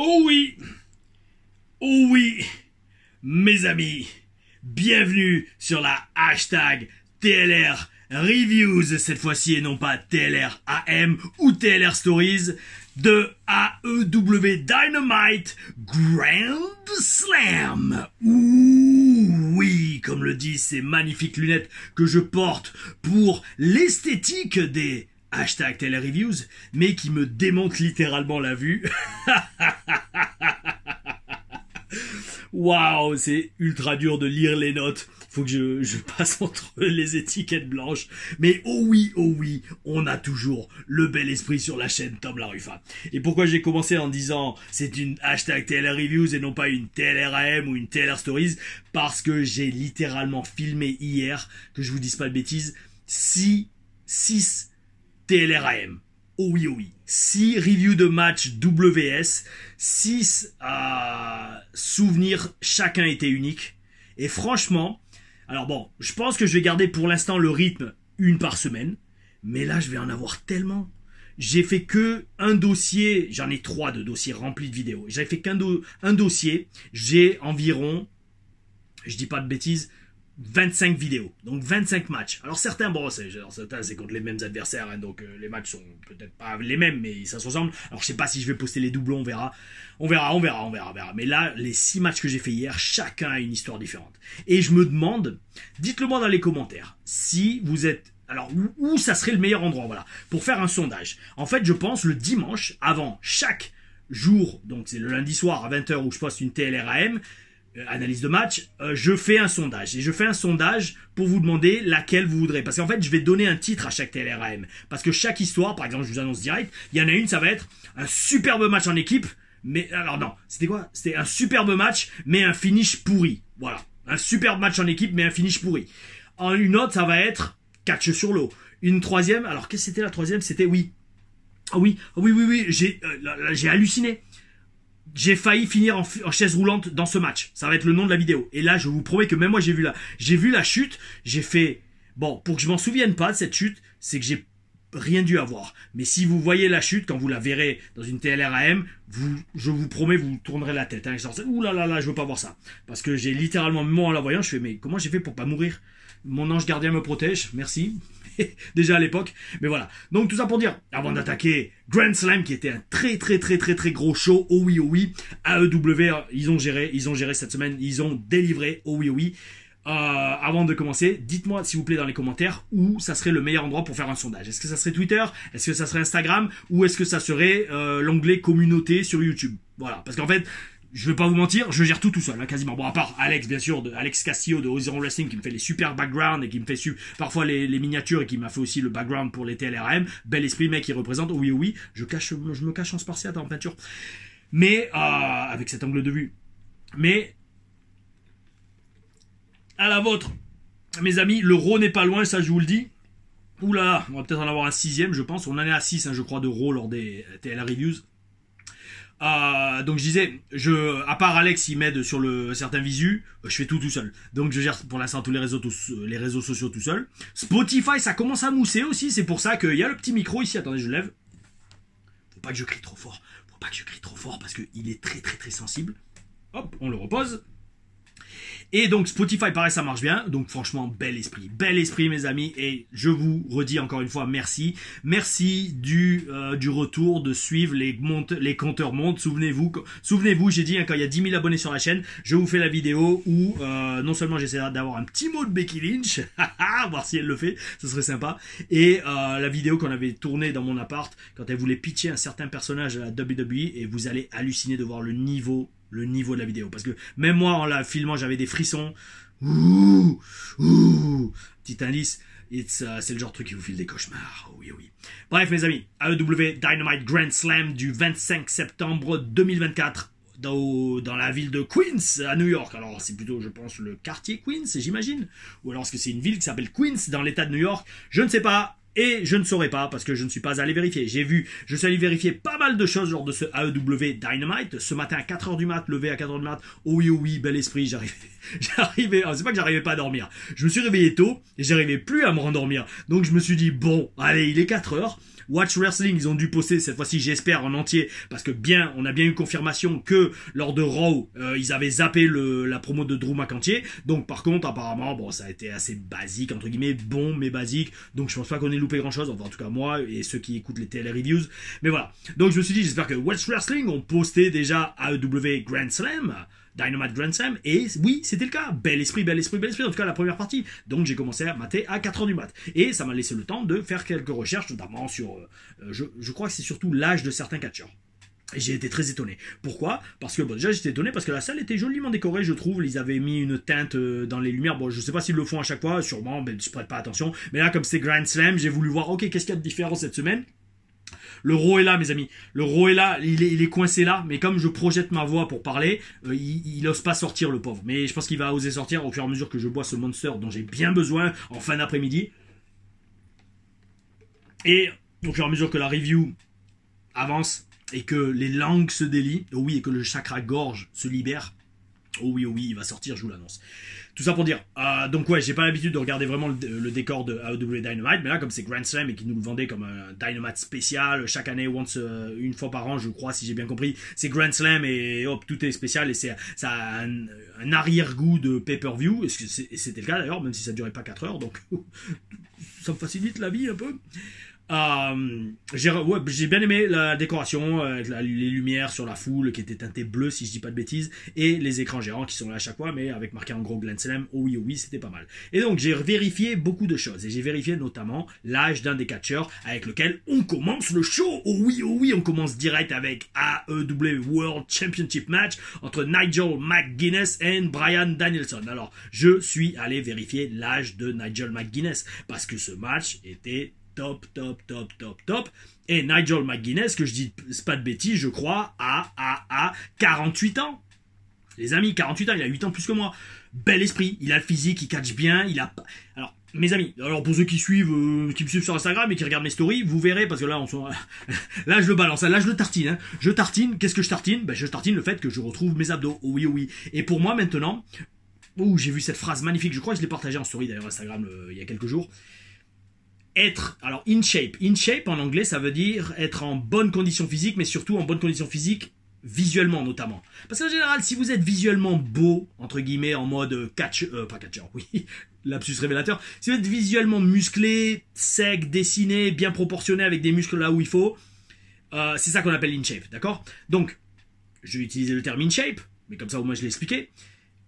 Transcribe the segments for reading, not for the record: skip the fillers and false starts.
Oh oui, oh oui, mes amis, bienvenue sur la hashtag TLR Reviews, cette fois-ci et non pas TLR AM ou TLR Stories, de AEW Dynamite Grand Slam. Ouh oui, comme le disent ces magnifiques lunettes que je porte pour l'esthétique des hashtag TLR Reviews, mais qui me démontent littéralement la vue. Waouh, c'est ultra dur de lire les notes. Faut que je passe entre les étiquettes blanches. Mais oh oui, on a toujours le bel esprit sur la chaîne Tom Larufa. Et pourquoi j'ai commencé en disant c'est une hashtag TLR Reviews et non pas une TLR AM ou une TLR Stories? Parce que j'ai littéralement filmé hier, que je vous dise pas de bêtises, 6 TLR AM. Oh oui. 6 reviews de match WS, 6 souvenirs, chacun était unique. Et franchement, alors bon, je pense que je vais garder pour l'instant le rythme une par semaine. Mais là, je vais en avoir tellement. J'ai fait que un dossier, j'en ai 3 de dossiers remplis de vidéos. J'ai fait qu'un dossier, j'ai environ, je dis pas de bêtises, 25 vidéos, donc 25 matchs. Alors certains, bon, certains c'est contre les mêmes adversaires, hein, donc les matchs sont peut-être pas les mêmes, mais ça se ressemble. Alors je sais pas si je vais poster les doublons, on verra. Mais là, les 6 matchs que j'ai fait hier, chacun a une histoire différente. Et je me demande, dites-le moi dans les commentaires, si vous êtes, alors où ça serait le meilleur endroit, voilà, pour faire un sondage. En fait, je pense le dimanche, avant chaque jour, donc c'est le lundi soir à 20h où je poste une TLRAM, analyse de match, je fais un sondage. Et je fais un sondage pour vous demander laquelle vous voudrez. Parce qu'en fait, je vais donner un titre à chaque TLRAM. Parce que chaque histoire, par exemple, je vous annonce direct, il y en a une, ça va être un superbe match en équipe. Mais, alors non, c'était quoi? C'était un superbe match, mais un finish pourri. Voilà. Un superbe match en équipe, mais un finish pourri. Une autre, ça va être catch sur l'eau. Une troisième, alors qu'est-ce que c'était la troisième? C'était oui. Oui, j'ai halluciné. J'ai failli finir en chaise roulante dans ce match. Ça va être le nom de la vidéo. Et là, je vous promets que même moi, j'ai vu la chute. J'ai fait, bon, pour que je m'en souvienne pas de cette chute, c'est que j'ai rien dû avoir. Mais si vous voyez la chute, quand vous la verrez dans une TLRAM, je vous promets, vous tournerez la tête. Hein. Ouh là, je veux pas voir ça. Parce que j'ai littéralement, moi en la voyant, je fais, mais comment j'ai fait pour pas mourir? Mon ange gardien me protège, merci. Déjà à l'époque, mais voilà. Donc tout ça pour dire, avant d'attaquer Grand Slam, qui était un très gros show, oh oui, AEW, ils ont géré cette semaine, ils ont délivré, oh oui. Avant de commencer, dites-moi s'il vous plaît dans les commentaires où ça serait le meilleur endroit pour faire un sondage. Est-ce que ça serait Twitter? Est-ce que ça serait Instagram? Ou est-ce que ça serait l'onglet communauté sur YouTube? Voilà, parce qu'en fait, je vais pas vous mentir, je gère tout seul, hein, quasiment. Bon, à part Alex, bien sûr, Alex Castillo de Ozero Wrestling, qui me fait les super backgrounds et qui me fait parfois les miniatures et qui m'a fait aussi le background pour les TLRM. Bel esprit, mec, qui représente. Oui, je me cache en spartiate en peinture. Mais, avec cet angle de vue. Mais, à la vôtre, mes amis, le Raw n'est pas loin, ça je vous le dis. Ouh là là, on va peut-être en avoir un 6ème, je pense. On en est à 6, hein, je crois, de Raw lors des TLR Reviews. Donc je disais, à part Alex, il m'aide sur certains visus, je fais tout seul. Donc je gère pour l'instant tous les réseaux sociaux tout seul. Spotify, ça commence à mousser aussi, c'est pour ça qu'il y a le petit micro ici. Attendez, je lève. Faut pas que je crie trop fort. Parce que il est très sensible. Hop, on le repose. Et donc Spotify, pareil, ça marche bien. Donc franchement, bel esprit mes amis. Et je vous redis encore une fois, merci du retour, de suivre les compteurs montent. Souvenez-vous, j'ai dit, hein, quand il y a 10 000 abonnés sur la chaîne, je vous fais la vidéo où non seulement j'essaie d'avoir un petit mot de Becky Lynch, voir si elle le fait, ce serait sympa. Et la vidéo qu'on avait tournée dans mon appart quand elle voulait pitcher un certain personnage à la WWE, et vous allez halluciner de voir le niveau de la vidéo. Parce que même moi, en la filmant, j'avais des frissons. Ouh. Petit indice, c'est le genre de truc qui vous file des cauchemars. Oh oui. Bref, mes amis, AEW Dynamite Grand Slam du 25 septembre 2024 dans la ville de Queens, à New York. Alors, c'est plutôt, je pense, le quartier Queens, j'imagine. Ou alors, est-ce que c'est une ville qui s'appelle Queens dans l'état de New York? Je ne sais pas. Et je ne saurais pas parce que je ne suis pas allé vérifier. Je suis allé vérifier pas mal de choses lors de ce AEW Dynamite. Ce matin à 4h du mat, levé à 4h du mat. Oh oui, bel esprit, j'arrivais, c'est pas que j'arrivais pas à dormir. Je me suis réveillé tôt et j'arrivais plus à me rendormir. Donc je me suis dit, bon, allez, il est 4h. Watch Wrestling, ils ont dû poster cette fois-ci, j'espère, en entier, parce que on a bien eu confirmation que lors de Raw, ils avaient zappé la promo de Drew McIntyre. Donc par contre, apparemment, bon, ça a été assez basique, entre guillemets, bon, mais basique. Donc je pense pas qu'on ait loupé grand-chose, enfin en tout cas moi et ceux qui écoutent les télé reviews. Mais voilà. Donc je me suis dit, j'espère que Watch Wrestling ont posté déjà AEW Grand Slam, Dynamite Grand Slam, et oui, c'était le cas. Bel esprit, bel esprit, bel esprit, en tout cas la première partie. Donc j'ai commencé à mater à 4h du mat. Et ça m'a laissé le temps de faire quelques recherches, notamment sur, je crois que c'est surtout l'âge de certains catcheurs. Et j'ai été très étonné. Pourquoi? Parce que bon, déjà j'étais étonné parce que la salle était joliment décorée, je trouve. Ils avaient mis une teinte dans les lumières. Bon, je sais pas s'ils le font à chaque fois, sûrement, mais je prête pas attention. Mais là, comme c'est Grand Slam, j'ai voulu voir, ok, qu'est-ce qu'il y a de différent cette semaine? Le Raw est là, mes amis. Le Raw est là, il est coincé là, mais comme je projette ma voix pour parler, il ose pas sortir, le pauvre. Mais je pense qu'il va oser sortir au fur et à mesure que je bois ce Monster dont j'ai bien besoin en fin d'après-midi. Et au fur et à mesure que la review avance et que les langues se délient, oh oui, et que le chakra gorge se libère, oh oui, il va sortir, je vous l'annonce. Tout ça pour dire, donc ouais, j'ai pas l'habitude de regarder vraiment le décor de AEW Dynamite, mais là, comme c'est Grand Slam et qu'ils nous le vendaient comme un Dynamite spécial, chaque année, une fois par an, je crois, si j'ai bien compris, c'est Grand Slam et hop, tout est spécial et ça a un arrière-goût de pay-per-view, et c'était le cas d'ailleurs, même si ça durait pas 4 heures, donc ça me facilite la vie un peu. J'ai bien aimé la décoration, avec les lumières sur la foule qui étaient teintées bleues si je dis pas de bêtises, et les écrans gérants qui sont là à chaque fois, mais avec marqué en gros Grand Slam, oh oui, c'était pas mal. Et donc j'ai vérifié beaucoup de choses, et j'ai vérifié notamment l'âge d'un des catcheurs avec lequel on commence le show. Oh oui, on commence direct avec AEW World Championship match entre Nigel McGuinness et Bryan Danielson. Alors je suis allé vérifier l'âge de Nigel McGuinness, parce que ce match était top. Et Nigel McGuinness, que je dis pas de bêtises, je crois, a 48 ans. Les amis, 48 ans, il a 8 ans plus que moi. Bel esprit, il a le physique, il catch bien, il a... Alors, mes amis, alors pour ceux qui me suivent sur Instagram et qui regardent mes stories, vous verrez, parce que là, là je le balance, là je le tartine. Hein. Je tartine, qu'est-ce que je tartine? Je tartine le fait que je retrouve mes abdos. Oh oui. Et pour moi, maintenant, j'ai vu cette phrase magnifique, je crois que je l'ai partagée en story d'ailleurs Instagram il y a quelques jours. Alors in shape. In shape en anglais, ça veut dire être en bonne condition physique, mais surtout en bonne condition physique visuellement notamment. Parce qu'en général, si vous êtes visuellement beau, entre guillemets, en mode pas catcheur, oui, lapsus révélateur, si vous êtes visuellement musclé, sec, dessiné, bien proportionné avec des muscles là où il faut, c'est ça qu'on appelle in shape, d'accord? Donc, je vais utiliser le terme in shape, mais comme ça au moins je l'ai expliqué.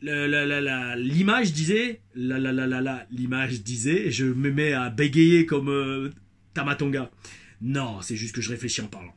L'image disait, je me mets à bégayer comme Tamatonga. Non, c'est juste que je réfléchis en parlant.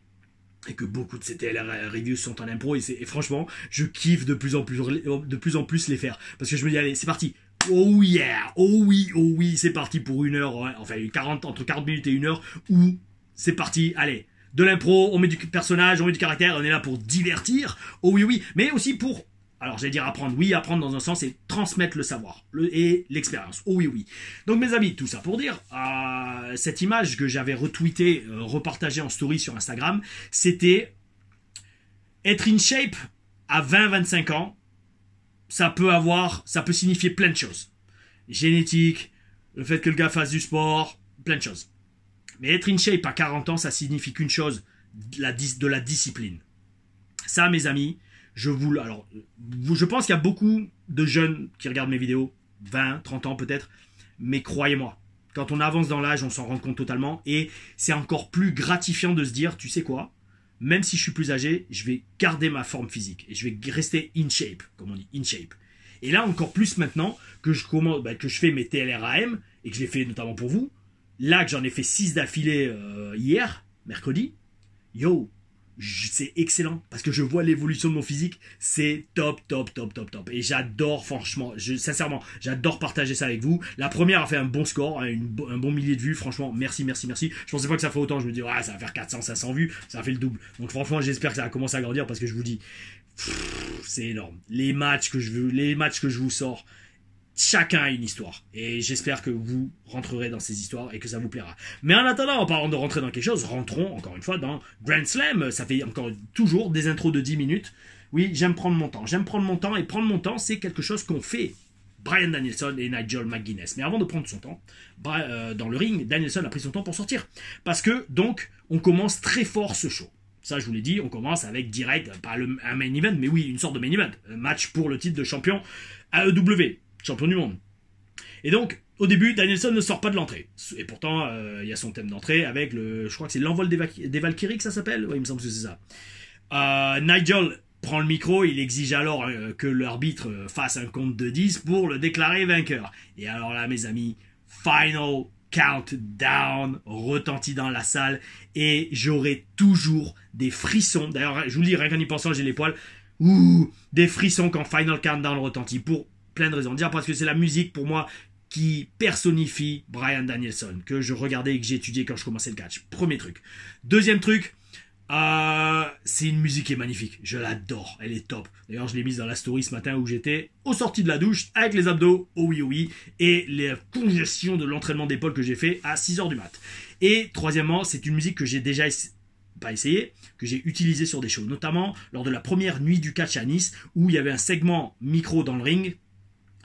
Et que beaucoup de ces TLR reviews sont en impro, et franchement, je kiffe de plus en plus les faire. Parce que je me dis, allez, c'est parti. Oh yeah, oh oui, c'est parti pour 1 heure, ouais, enfin entre 40 minutes et 1 heure, où c'est parti, allez. De l'impro, on met du personnage, on met du caractère, on est là pour divertir. Oh oui, mais aussi pour... Alors, j'allais dire apprendre. Oui, apprendre dans un sens, c'est transmettre le savoir et l'expérience. Oh oui. Donc, mes amis, tout ça pour dire, cette image que j'avais retweetée, repartagée en story sur Instagram, c'était être in shape à 20-25 ans. Ça peut signifier plein de choses. Génétique, le fait que le gars fasse du sport, plein de choses. Mais être in shape à 40 ans, ça signifie qu'une chose, de la discipline. Ça, mes amis... je pense qu'il y a beaucoup de jeunes qui regardent mes vidéos, 20, 30 ans peut-être, mais croyez-moi, quand on avance dans l'âge, on s'en rend compte totalement, et c'est encore plus gratifiant de se dire, tu sais quoi, même si je suis plus âgé, je vais garder ma forme physique, et je vais rester in shape, comme on dit, in shape. Et là, encore plus maintenant, que je fais mes TLRAM, et que je les fais notamment pour vous, là que j'en ai fait 6 d'affilée hier, mercredi, c'est excellent parce que je vois l'évolution de mon physique, c'est top. Et j'adore, franchement, sincèrement, j'adore partager ça avec vous. La première a fait un bon score, un bon millier de vues, franchement, merci. Je pensais pas que ça ferait autant, je me dis, ouais, ça va faire 400-500 vues, ça a fait le double. Donc franchement, j'espère que ça va commencer à grandir parce que je vous dis, c'est énorme. Les matchs que je vous sors, chacun a une histoire. Et j'espère que vous rentrerez dans ces histoires et que ça vous plaira. Mais en attendant, en parlant de rentrer dans quelque chose, rentrons encore une fois dans Grand Slam. Ça fait encore toujours des intros de 10 minutes. Oui, j'aime prendre mon temps. Et prendre mon temps, c'est quelque chose qu'on fait Bryan Danielson et Nigel McGuinness. Mais avant de prendre son temps, dans le ring, Danielson a pris son temps pour sortir. Parce que, donc, on commence très fort ce show. Ça, je vous l'ai dit, on commence avec direct, pas un main event, mais oui, une sorte de main event. Un match pour le titre de champion AEW, champion du monde. Et donc, au début, Danielson ne sort pas de l'entrée. Et pourtant, il y a son thème d'entrée avec je crois que c'est l'envol des Valkyries que ça s'appelle. Oui, il me semble que c'est ça. Nigel prend le micro, il exige alors que l'arbitre fasse un compte de 10 pour le déclarer vainqueur. Et alors là, mes amis, final countdown retentit dans la salle et j'aurai toujours des frissons. D'ailleurs, je vous le dis, rien qu'en y pensant, j'ai les poils. Ouh, des frissons quand final countdown retentit pour plein de raisons. Dire parce que c'est la musique pour moi qui personnifie Bryan Danielson, que je regardais et que j'ai étudié quand je commençais le catch. Premier truc. Deuxième truc, c'est une musique qui est magnifique. Je l'adore, elle est top. D'ailleurs, je l'ai mise dans la story ce matin où j'étais au sorti de la douche avec les abdos, oh oui, et les congestions de l'entraînement d'épaule que j'ai fait à 6h du mat. Et troisièmement, c'est une musique que j'ai déjà que j'ai utilisé sur des shows, notamment lors de la première nuit du catch à Nice, où il y avait un segment micro dans le ring.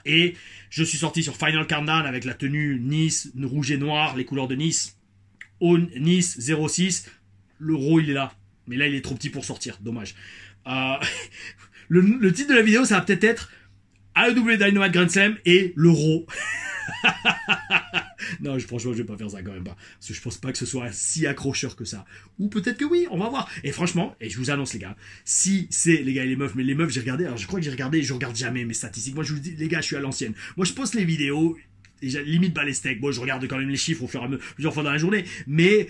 Et je suis sorti sur Final Countdown avec la tenue Nice, rouge et noir, les couleurs de Nice. Nice 06. Le RAW, il est là. Mais là, il est trop petit pour sortir. Dommage. Le titre de la vidéo, ça va peut-être être AEW Dynamite Grand Slam et le RAW. Non, franchement, je vais pas faire ça quand même pas. Parce que je pense pas que ce soit si accrocheur que ça. Ou peut-être que oui, on va voir. Et franchement, et je vous annonce les gars, si c'est les gars et les meufs, mais les meufs j'ai regardé, alors je crois que j'ai regardé, je regarde jamais mes statistiques. Moi je vous dis, les gars, je suis à l'ancienne. Moi je poste les vidéos, et limite pas les steaks. Bon, je regarde quand même les chiffres au fur et à mesure, plusieurs fois dans la journée, mais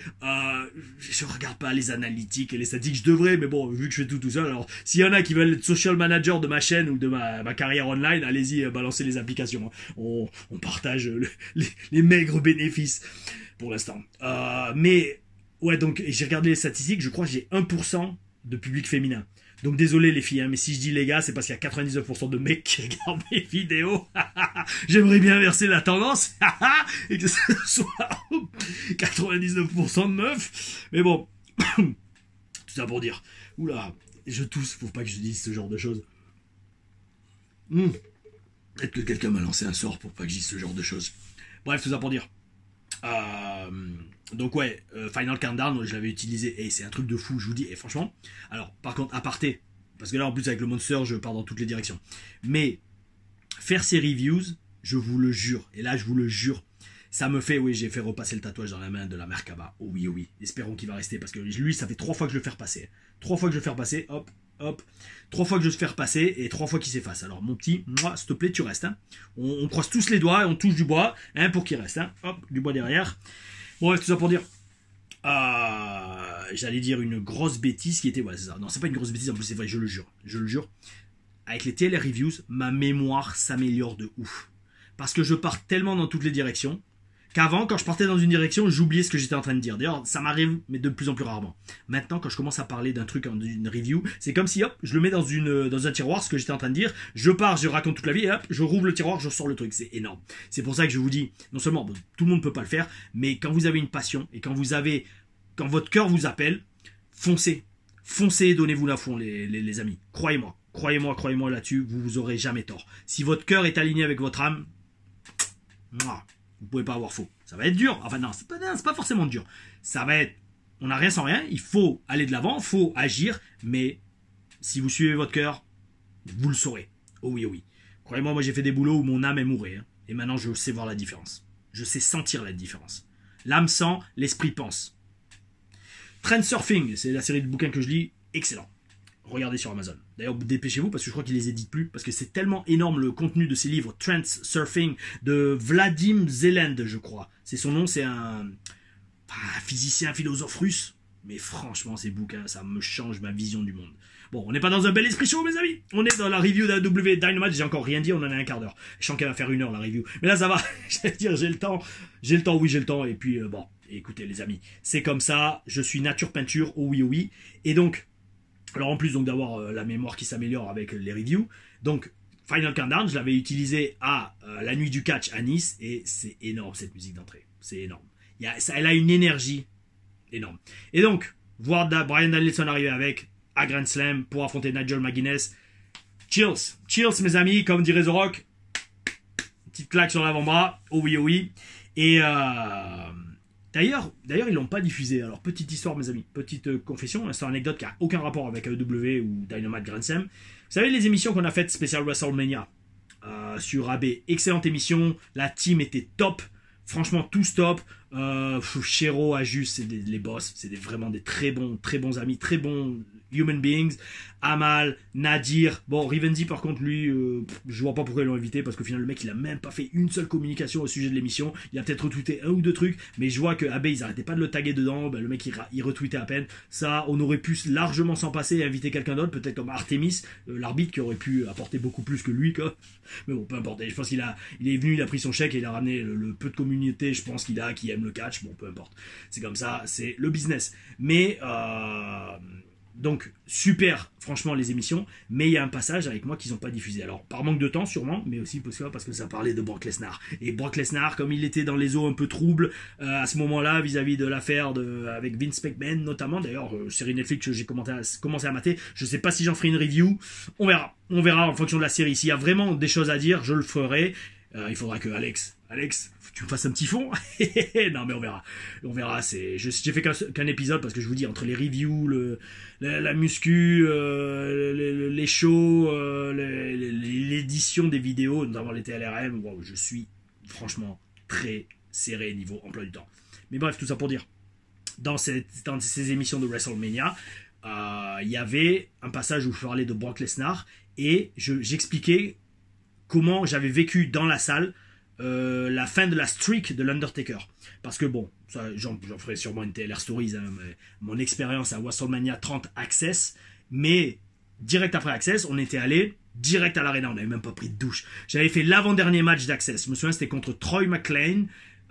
je regarde pas les analytiques et les statistiques. Je devrais, mais bon, vu que je fais tout seul, alors s'il y en a qui veulent être social manager de ma chaîne ou de ma carrière online, allez-y, balancez les applications. On partage les maigres bénéfices pour l'instant. Mais ouais, donc j'ai regardé les statistiques, je crois que j'ai 1% de public féminin. Donc désolé les filles, hein, mais si je dis les gars, c'est parce qu'il y a 99% de mecs qui regardent mes vidéos. J'aimerais bien verser la tendance et que ce soit 99% de meufs. Mais bon, tout ça pour dire. Oula, je tousse, faut pas que je dise ce genre de choses. Peut-être que quelqu'un m'a lancé un sort pour pas que je dise ce genre de choses. Bref, tout ça pour dire. Donc ouais, Final Countdown, je l'avais utilisé et c'est un truc de fou, je vous dis. Et franchement, alors par contre, aparté, parce que là en plus avec le Monster, je pars dans toutes les directions. Mais faire ces reviews, je vous le jure, et là je vous le jure, ça me fait, oui, j'ai fait repasser le tatouage dans la main de la Merkaba. Oh oui, oh oui, espérons qu'il va rester, parce que lui, ça fait 3 fois que je le fais repasser. 3 fois que je le fais repasser, hop, hop. 3 fois que je le fais repasser et 3 fois qu'il s'efface. Alors mon petit, moi, s'il te plaît, tu restes. Hein. On croise tous les doigts et on touche du bois, hein, pour qu'il reste. Hein. Hop, du bois derrière. Bon, tout ça pour dire. J'allais dire une grosse bêtise qui était, ouais, c'est ça. Non, c'est pas une grosse bêtise, en plus c'est vrai, je le jure. Je le jure. Avec les TLR Reviews, ma mémoire s'améliore de ouf. Parce que je pars tellement dans toutes les directions qu'avant, quand je partais dans une direction, j'oubliais ce que j'étais en train de dire. D'ailleurs, ça m'arrive, mais de plus en plus rarement. Maintenant, quand je commence à parler d'un truc, d'une review, c'est comme si, hop, je le mets dans un tiroir, ce que j'étais en train de dire, je pars, je raconte toute la vie, et hop, je rouvre le tiroir, je sors le truc. C'est énorme. C'est pour ça que je vous dis, non seulement, bon, tout le monde ne peut pas le faire, mais quand vous avez une passion, et quand votre cœur vous appelle, foncez. Foncez, donnez-vous la fond, les amis. Croyez-moi. Croyez-moi là-dessus, vous aurez jamais tort. Si votre cœur est aligné avec votre âme, vous pouvez pas avoir faux. Ça va être dur. Enfin non, c'est pas forcément dur. Ça va être, on n'a rien sans rien. Il faut aller de l'avant, il faut agir. Mais si vous suivez votre cœur, vous le saurez. Oh oui, oh oui. Croyez-moi, moi j'ai fait des boulots où mon âme est mourée. Hein. Et maintenant je sais voir la différence. Je sais sentir la différence. L'âme sent, l'esprit pense. Trend Surfing, c'est la série de bouquins que je lis. Excellent. Regardez sur Amazon. D'ailleurs, dépêchez-vous parce que je crois qu'ils les éditent plus. Parce que c'est tellement énorme le contenu de ces livres. Trends Surfing de Vadim Zeland, je crois. C'est son nom, c'est un physicien, un philosophe russe. Mais franchement, ces bouquins, ça me change ma vision du monde. Bon, on n'est pas dans un bel esprit chaud, mes amis. On est dans la review d'AEW Dynamite. J'ai encore rien dit, on en a un quart d'heure. Je sens qu'elle va faire 1 heure, la review. Mais là, ça va. J'allais dire, j'ai le temps. J'ai le temps. Et puis, bon, écoutez, les amis. C'est comme ça. Je suis nature peinture. Oh oui, oh oui. Et donc, alors en plus donc d'avoir la mémoire qui s'améliore avec les reviews, donc Final Countdown, je l'avais utilisé à la nuit du catch à Nice et c'est énorme cette musique d'entrée, c'est énorme. Elle a une énergie énorme. Et donc, voir Bryan Danielson arriver avec à Grand Slam pour affronter Nigel McGuinness, chills mes amis, comme dirait The Rock, petite claque sur l'avant-bras, oh oui. Et d'ailleurs, ils l'ont pas diffusé. Alors, petite histoire, mes amis, petite confession, c'est une anecdote qui a aucun rapport avec AEW ou Dynamite Grand Slam. Vous savez, les émissions qu'on a faites spécial WrestleMania sur AB, excellente émission, la team était top. Franchement, tous top. Shero, Ajus, c'est les boss. C'est vraiment des très bons amis, très bons human beings. Amal, Nadir. Bon, Rivenzi, par contre, lui, je vois pas pourquoi ils l'ont invité, parce qu'au final, le mec, il a même pas fait une seule communication au sujet de l'émission. Il a peut-être retweeté un ou deux trucs, mais je vois que AB, ils arrêtaient pas de le taguer dedans. Ben, le mec, il retweetait à peine. Ça, on aurait pu largement s'en passer et inviter quelqu'un d'autre, peut-être comme Artemis, l'arbitre, qui aurait pu apporter beaucoup plus que lui, quoi. Mais bon, peu importe. Je pense il est venu, il a pris son chèque et il a ramené le peu de communauté, je pense qu'il a, qui aime le catch. Bon, peu importe. C'est comme ça, c'est le business. Mais, donc, super, franchement, les émissions. Mais il y a un passage avec moi qu'ils n'ont pas diffusé. Alors, par manque de temps, sûrement, mais aussi parce que ça parlait de Brock Lesnar. Et Brock Lesnar, comme il était dans les eaux un peu troubles à ce moment-là, vis-à-vis de l'affaire avec Vince McMahon, notamment. D'ailleurs, série Netflix que j'ai commencé à mater. Je sais pas si j'en ferai une review. On verra. On verra en fonction de la série. S'il y a vraiment des choses à dire, je le ferai. Il faudra que Alex, tu me fasses un petit fond. Non, mais on verra. J'ai fait qu'un épisode parce que je vous dis, entre les reviews, la muscu, les shows, l'édition des vidéos, notamment les TLRM, wow, je suis franchement très serré niveau emploi du temps. Mais bref, tout ça pour dire, dans ces émissions de WrestleMania, il y avait un passage où je parlais de Brock Lesnar et j'expliquais comment j'avais vécu dans la salle la fin de la streak de l'Undertaker. Parce que bon, j'en ferai sûrement une TLR Stories, hein, mon expérience à WrestleMania 30 Access, mais direct après Access, on était allé direct à l'Arena, on n'avait même pas pris de douche. J'avais fait l'avant-dernier match d'Access, je me souviens, c'était contre Troy McClain,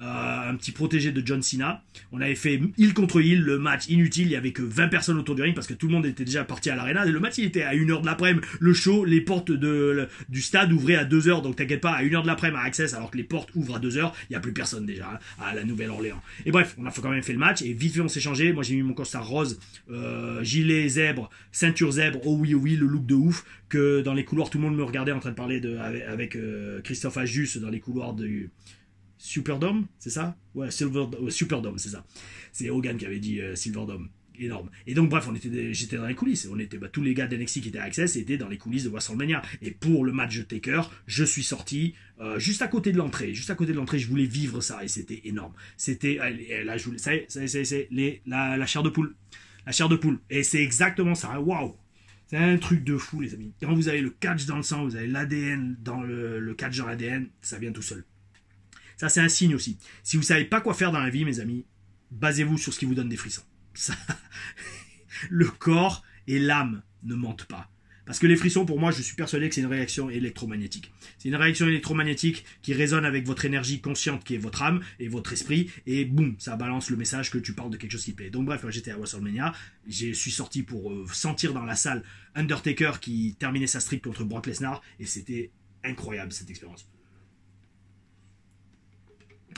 un petit protégé de John Cena. On avait fait heel contre heel, le match inutile, il y avait que 20 personnes autour du ring parce que tout le monde était déjà parti à l'arena. Le match il était à 1h de l'après-midi, le show, les portes du stade ouvraient à 2h, donc t'inquiète pas, à 1h de l'après-midi à Access, alors que les portes ouvrent à 2h, il n'y a plus personne déjà hein, à la Nouvelle-Orléans. Et bref, on a quand même fait le match et vite fait on s'est changé. Moi j'ai mis mon costard rose, gilet zèbre, ceinture zèbre, oh oui, le look de ouf, que dans les couloirs tout le monde me regardait en train de parler avec Christophe Ajus dans les couloirs du Superdome, c'est ça? Ouais, Superdome, c'est ça. C'est Hogan qui avait dit Silverdome. Énorme. Et donc, bref, j'étais dans les coulisses. Tous les gars d'NXT qui étaient à Access étaient dans les coulisses de WrestleMania. Et pour le match de Taker, je suis sorti juste à côté de l'entrée. Juste à côté de l'entrée, je voulais vivre ça et c'était énorme. C'était, là, je voulais, c'est la chair de poule. La chair de poule. Et c'est exactement ça. Waouh! C'est un truc de fou, les amis. Quand vous avez le catch dans le sang, vous avez l'ADN dans le catch dans l'ADN, ça vient tout seul. Ça, c'est un signe aussi. Si vous savez pas quoi faire dans la vie, mes amis, basez-vous sur ce qui vous donne des frissons. Ça, le corps et l'âme ne mentent pas. Parce que les frissons, pour moi, je suis persuadé que c'est une réaction électromagnétique. C'est une réaction électromagnétique qui résonne avec votre énergie consciente qui est votre âme et votre esprit. Et boum, ça balance le message que tu parles de quelque chose qui te plaît. Donc bref, j'étais à WrestleMania. Je suis sorti pour sentir dans la salle Undertaker qui terminait sa streak contre Brock Lesnar. Et c'était incroyable cette expérience.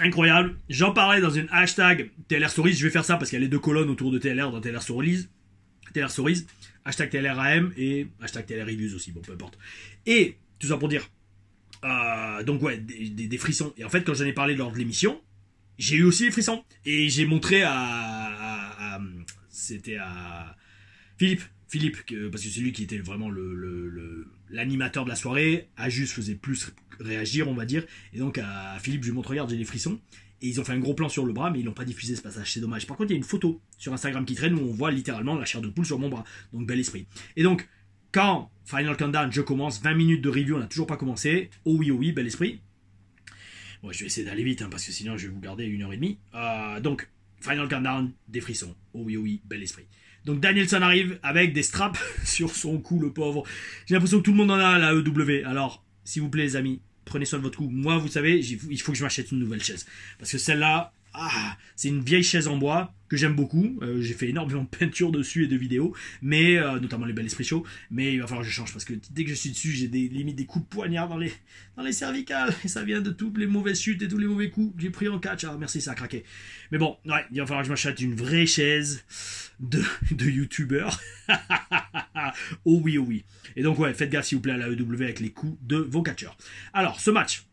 Incroyable, j'en parlais dans une hashtag TLR Stories, je vais faire ça parce qu'il y a les deux colonnes autour de TLR dans TLR Stories, hashtag TLRAM et hashtag TLR Reviews aussi, bon peu importe. Et tout ça pour dire, donc ouais, des frissons. Et en fait quand j'en ai parlé lors de l'émission, j'ai eu aussi des frissons. Et j'ai montré c'était à Philippe, parce que c'est lui qui était vraiment l'animateur de la soirée. Ajus faisait plus réagir, on va dire. Et donc à Philippe, je lui montre, regarde, j'ai des frissons. Et ils ont fait un gros plan sur le bras, mais ils n'ont pas diffusé ce passage, c'est dommage. Par contre, il y a une photo sur Instagram qui traîne où on voit littéralement la chair de poule sur mon bras. Donc bel esprit. Et donc, quand Final Countdown, je commence, 20 minutes de review, on n'a toujours pas commencé. Oh oui, bel esprit. Bon, je vais essayer d'aller vite, hein, parce que sinon je vais vous garder 1h30. Donc, Final Countdown, des frissons. Oh oui, bel esprit. Donc Danielson arrive avec des straps sur son cou, le pauvre. J'ai l'impression que tout le monde en a à la EW. Alors, s'il vous plaît les amis, prenez soin de votre cou. Moi, vous savez, il faut que je m'achète une nouvelle chaise. Parce que celle-là, c'est une vieille chaise en bois que j'aime beaucoup. J'ai fait énormément de peinture dessus et de vidéos, mais notamment les Bel Esprit Show. Mais il va falloir que je change parce que dès que je suis dessus, j'ai limite des coups de poignard dans les cervicales. Et ça vient de toutes les mauvaises chutes et tous les mauvais coups que j'ai pris en catch. Ah, merci, ça a craqué. Mais bon, ouais, il va falloir que je m'achète une vraie chaise de youtubeur. Oh oui. Et donc ouais, faites gaffe s'il vous plaît à la EW avec les coups de vos catcheurs. Alors, ce match.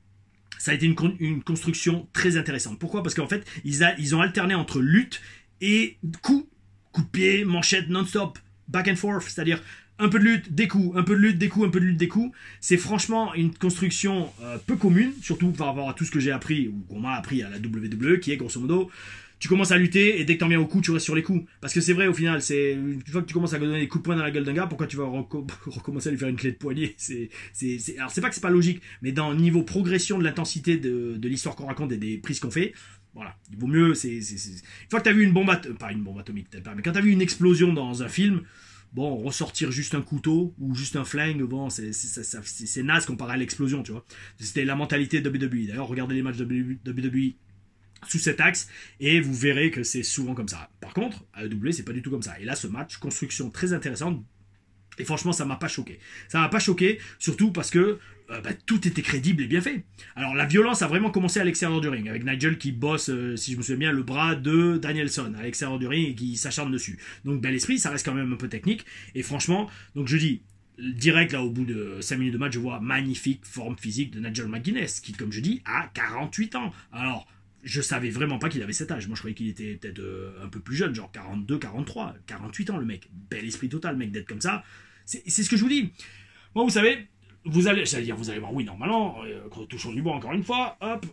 ça a été une construction très intéressante. Pourquoi? Parce qu'en fait, ils ont alterné entre lutte et coups. Coup de pied, manchette non-stop, back and forth, c'est-à-dire un peu de lutte, des coups, un peu de lutte, des coups, un peu de lutte, des coups. C'est franchement une construction peu commune, surtout par rapport à tout ce que j'ai appris, ou qu'on m'a appris à la WWE, qui est grosso modo, tu commences à lutter et dès que t'en viens au coup, tu restes sur les coups. Parce que c'est vrai, au final, c'est une fois que tu commences à donner des coups de poing dans la gueule d'un gars, pourquoi tu vas recommencer à lui faire une clé de poignet? Alors c'est pas que c'est pas logique, mais dans le niveau progression de l'intensité de l'histoire qu'on raconte et des prises qu'on fait, voilà, il vaut mieux, une fois que t'as vu une bombe pas une bombe atomique, peut-être pas, mais quand t'as vu une explosion dans un film, bon, ressortir juste un couteau ou juste un flingue, bon, c'est naze comparé à l'explosion, tu vois. C'était la mentalité de WWE. D'ailleurs, regardez les matchs de WWE sous cet axe et vous verrez que c'est souvent comme ça. Par contre, à AEW, c'est pas du tout comme ça. Et là, ce match, construction très intéressante. Et franchement, ça m'a pas choqué. Ça m'a pas choqué, surtout parce que tout était crédible et bien fait. Alors, la violence a vraiment commencé à l'extérieur du ring, avec Nigel qui bosse, si je me souviens bien, le bras de Danielson à l'extérieur du ring et qui s'acharne dessus. Donc, bel esprit, ça reste quand même un peu technique. Et franchement, donc je dis, direct là, au bout de 5 minutes de match, je vois magnifique forme physique de Nigel McGuinness, qui, comme je dis, a 48 ans. Alors, je savais vraiment pas qu'il avait cet âge. Moi, je croyais qu'il était peut-être un peu plus jeune, genre 42, 43, 48 ans, le mec. Bel esprit total, mec, d'être comme ça. C'est ce que je vous dis. Moi, vous savez, vous allez voir, oui, normalement, touchons du bois encore une fois, hop,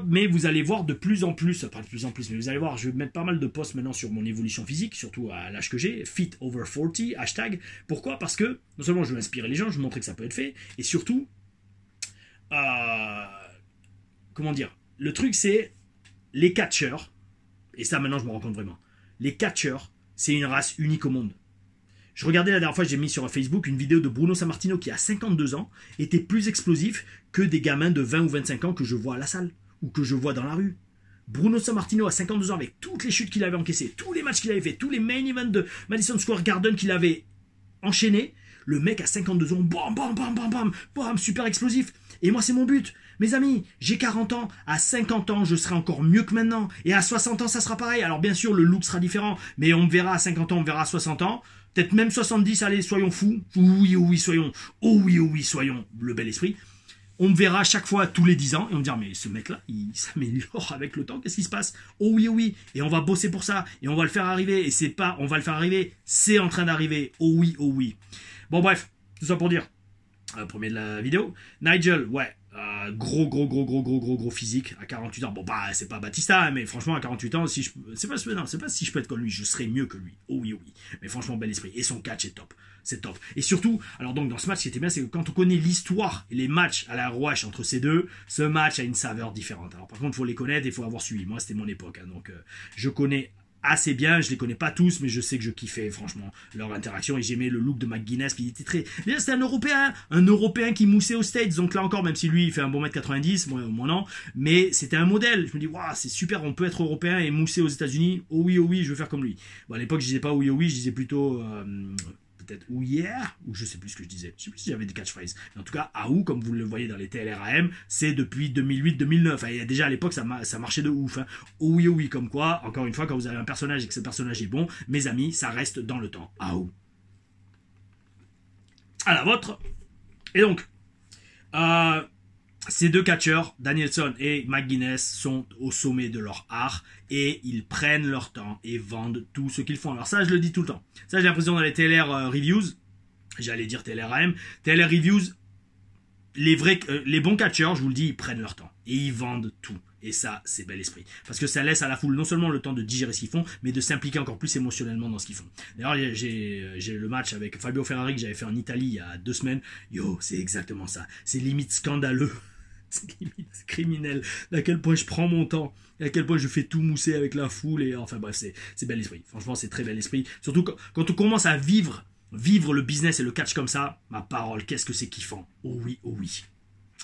mais vous allez voir de plus en plus, pas de plus en plus, mais vous allez voir, je vais mettre pas mal de posts maintenant sur mon évolution physique, surtout à l'âge que j'ai, fit over 40, hashtag. Pourquoi? Parce que, non seulement je veux inspirer les gens, je veux montrer que ça peut être fait, et surtout, comment dire, le truc c'est, les catcheurs, et ça maintenant je me rends compte vraiment, les catcheurs, c'est une race unique au monde. Je regardais la dernière fois, j'ai mis sur Facebook une vidéo de Bruno Sammartino qui a 52 ans, était plus explosif que des gamins de 20 ou 25 ans que je vois à la salle, ou que je vois dans la rue. Bruno Sammartino à 52 ans, avec toutes les chutes qu'il avait encaissées, tous les matchs qu'il avait fait, tous les main events de Madison Square Garden qu'il avait enchaînés, le mec à 52 ans, bam, bam, bam, bam, bam, bam, super explosif. Et moi, c'est mon but. Mes amis, j'ai 40 ans, à 50 ans, je serai encore mieux que maintenant. Et à 60 ans, ça sera pareil. Alors bien sûr, le look sera différent, mais on me verra à 50 ans, on me verra à 60 ans. Peut-être même 70, allez, soyons fous. Oui, oh oui, soyons. Oh oui, oh oui, soyons. Le bel esprit. On me verra chaque fois tous les 10 ans et on me dira, mais ce mec-là, il s'améliore avec le temps, qu'est-ce qui se passe? Oh oui, oh oui. Et on va bosser pour ça. Et on va le faire arriver. Et c'est pas, on va le faire arriver, c'est en train d'arriver. Oh oui, oh oui. Bon, bref, tout ça pour dire, premier de la vidéo, Nigel, ouais, gros physique à 48 ans. Bon, bah, c'est pas Batista, mais franchement, à 48 ans, si je, c'est pas si je peux être comme lui, je serais mieux que lui. Oh oui, oh oui. Mais franchement, bel esprit. Et son catch est top. C'est top. Et surtout, alors donc, dans ce match, ce qui était bien, c'est que quand on connaît l'histoire et les matchs à la ROH entre ces deux, ce match a une saveur différente. Alors, par contre, il faut les connaître et il faut avoir suivi. Moi, c'était mon époque, hein, donc, je connais assez bien, je les connais pas tous, mais je sais que je kiffais franchement leur interaction et j'aimais le look de McGuinness, puis il était très... Déjà c'était un Européen qui moussait aux States, donc là encore, même si lui il fait un bon mètre 90, moi non, mais c'était un modèle, je me dis, waouh, c'est super, on peut être Européen et mousser aux États-Unis, oh oui, je veux faire comme lui. Bon, à l'époque je disais pas oh oui, je disais plutôt... peut-être ou yeah, ou je sais plus ce que je disais. Je sais plus si j'avais des catchphrases. Mais en tout cas, AOU, comme vous le voyez dans les TLRAM, c'est depuis 2008-2009. Enfin, déjà à l'époque, ça marchait de ouf. Hein. Oh oui, comme quoi, encore une fois, quand vous avez un personnage et que ce personnage est bon, mes amis, ça reste dans le temps. AOU. À la vôtre. Et donc, ces deux catcheurs, Danielson et McGuinness, sont au sommet de leur art et ils prennent leur temps et vendent tout ce qu'ils font. Alors ça, je le dis tout le temps. Ça, j'ai l'impression dans les TLR Reviews, j'allais dire TLR-AM, TLR Reviews, les bons catcheurs, je vous le dis, ils prennent leur temps et ils vendent tout. Et ça, c'est bel esprit. Parce que ça laisse à la foule non seulement le temps de digérer ce qu'ils font, mais de s'impliquer encore plus émotionnellement dans ce qu'ils font. D'ailleurs, j'ai le match avec Fabio Ferrari que j'avais fait en Italie il y a 2 semaines. Yo, c'est exactement ça. C'est limite scandaleux. C'est limite criminel. À quel point je prends mon temps. À quel point je fais tout mousser avec la foule. Et enfin bref, c'est bel esprit. Franchement, c'est très bel esprit. Surtout quand on commence à vivre le business et le catch comme ça, ma parole, qu'est-ce que c'est kiffant. Oh oui, oh oui.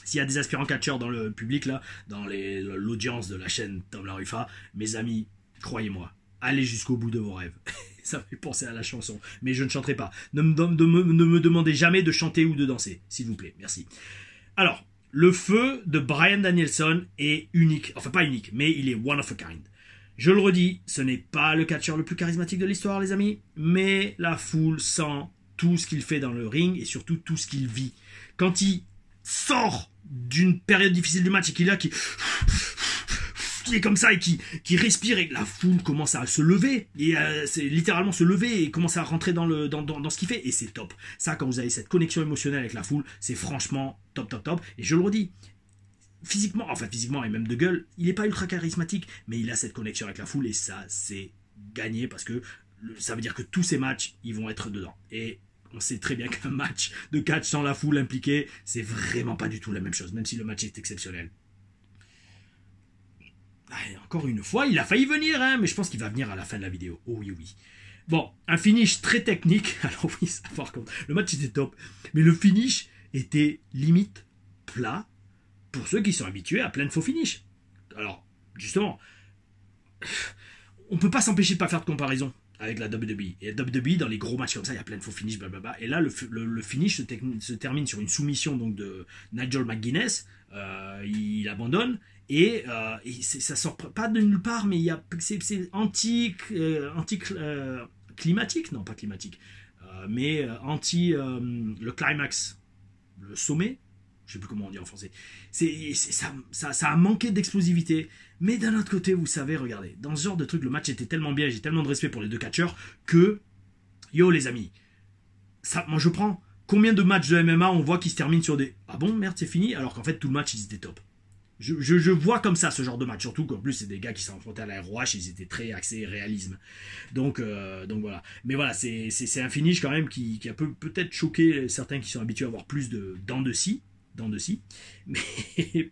S'il y a des aspirants catcheurs dans le public, là, dans l'audience de la chaîne Tom La Ruffa, mes amis, croyez-moi, allez jusqu'au bout de vos rêves. Ça me fait penser à la chanson. Mais je ne chanterai pas. Ne me demandez jamais de chanter ou de danser, s'il vous plaît. Merci. Alors, le feu de Bryan Danielson est unique. Enfin, pas unique, mais il est one of a kind. Je le redis, ce n'est pas le catcheur le plus charismatique de l'histoire, les amis, mais la foule sent tout ce qu'il fait dans le ring et surtout tout ce qu'il vit. Quand il sort d'une période difficile du match et qui est là, qui est comme ça et qui respire, et la foule commence à se lever, et c'est littéralement se lever et commence à rentrer dans ce qu'il fait, et c'est top. Ça, quand vous avez cette connexion émotionnelle avec la foule, c'est franchement top, top, top. Et je le redis, physiquement et même de gueule, il n'est pas ultra charismatique, mais il a cette connexion avec la foule, et ça, c'est gagné, parce que ça veut dire que tous ces matchs, ils vont être dedans. Et on sait très bien qu'un match de catch sans la foule impliquée, c'est vraiment pas du tout la même chose, même si le match est exceptionnel. Encore une fois, il a failli venir, hein, mais je pense qu'il va venir à la fin de la vidéo. Oh oui, oui. Bon, un finish très technique. Alors oui, ça, par contre, le match était top, mais le finish était limite plat pour ceux qui sont habitués à plein de faux finish. Alors, justement, on peut pas s'empêcher de pas faire de comparaison avec la WWE. Et la WWE, dans les gros matchs comme ça, il y a plein de faux finish, blablabla. Et là, le finish se termine sur une soumission donc de Nigel McGuinness. Il abandonne. Et ça sort pas de nulle part, mais c'est climatique, non pas climatique, mais le climax, le sommet, je sais plus comment on dit en français. Ça a manqué d'explosivité, mais d'un autre côté, vous savez, regardez, dans ce genre de truc, le match était tellement bien, j'ai tellement de respect pour les deux catcheurs que, yo les amis, ça, moi je prends combien de matchs de MMA on voit qui se terminent sur des ah bon merde c'est fini, alors qu'en fait tout le match ils étaient top. Je vois comme ça ce genre de match, surtout qu'en plus c'est des gars qui sont affrontés à la ROH, ils étaient très axés réalisme. Donc voilà. Mais voilà, c'est un finish quand même qui a peut-être choqué certains qui sont habitués à avoir plus de dents de scie. Mais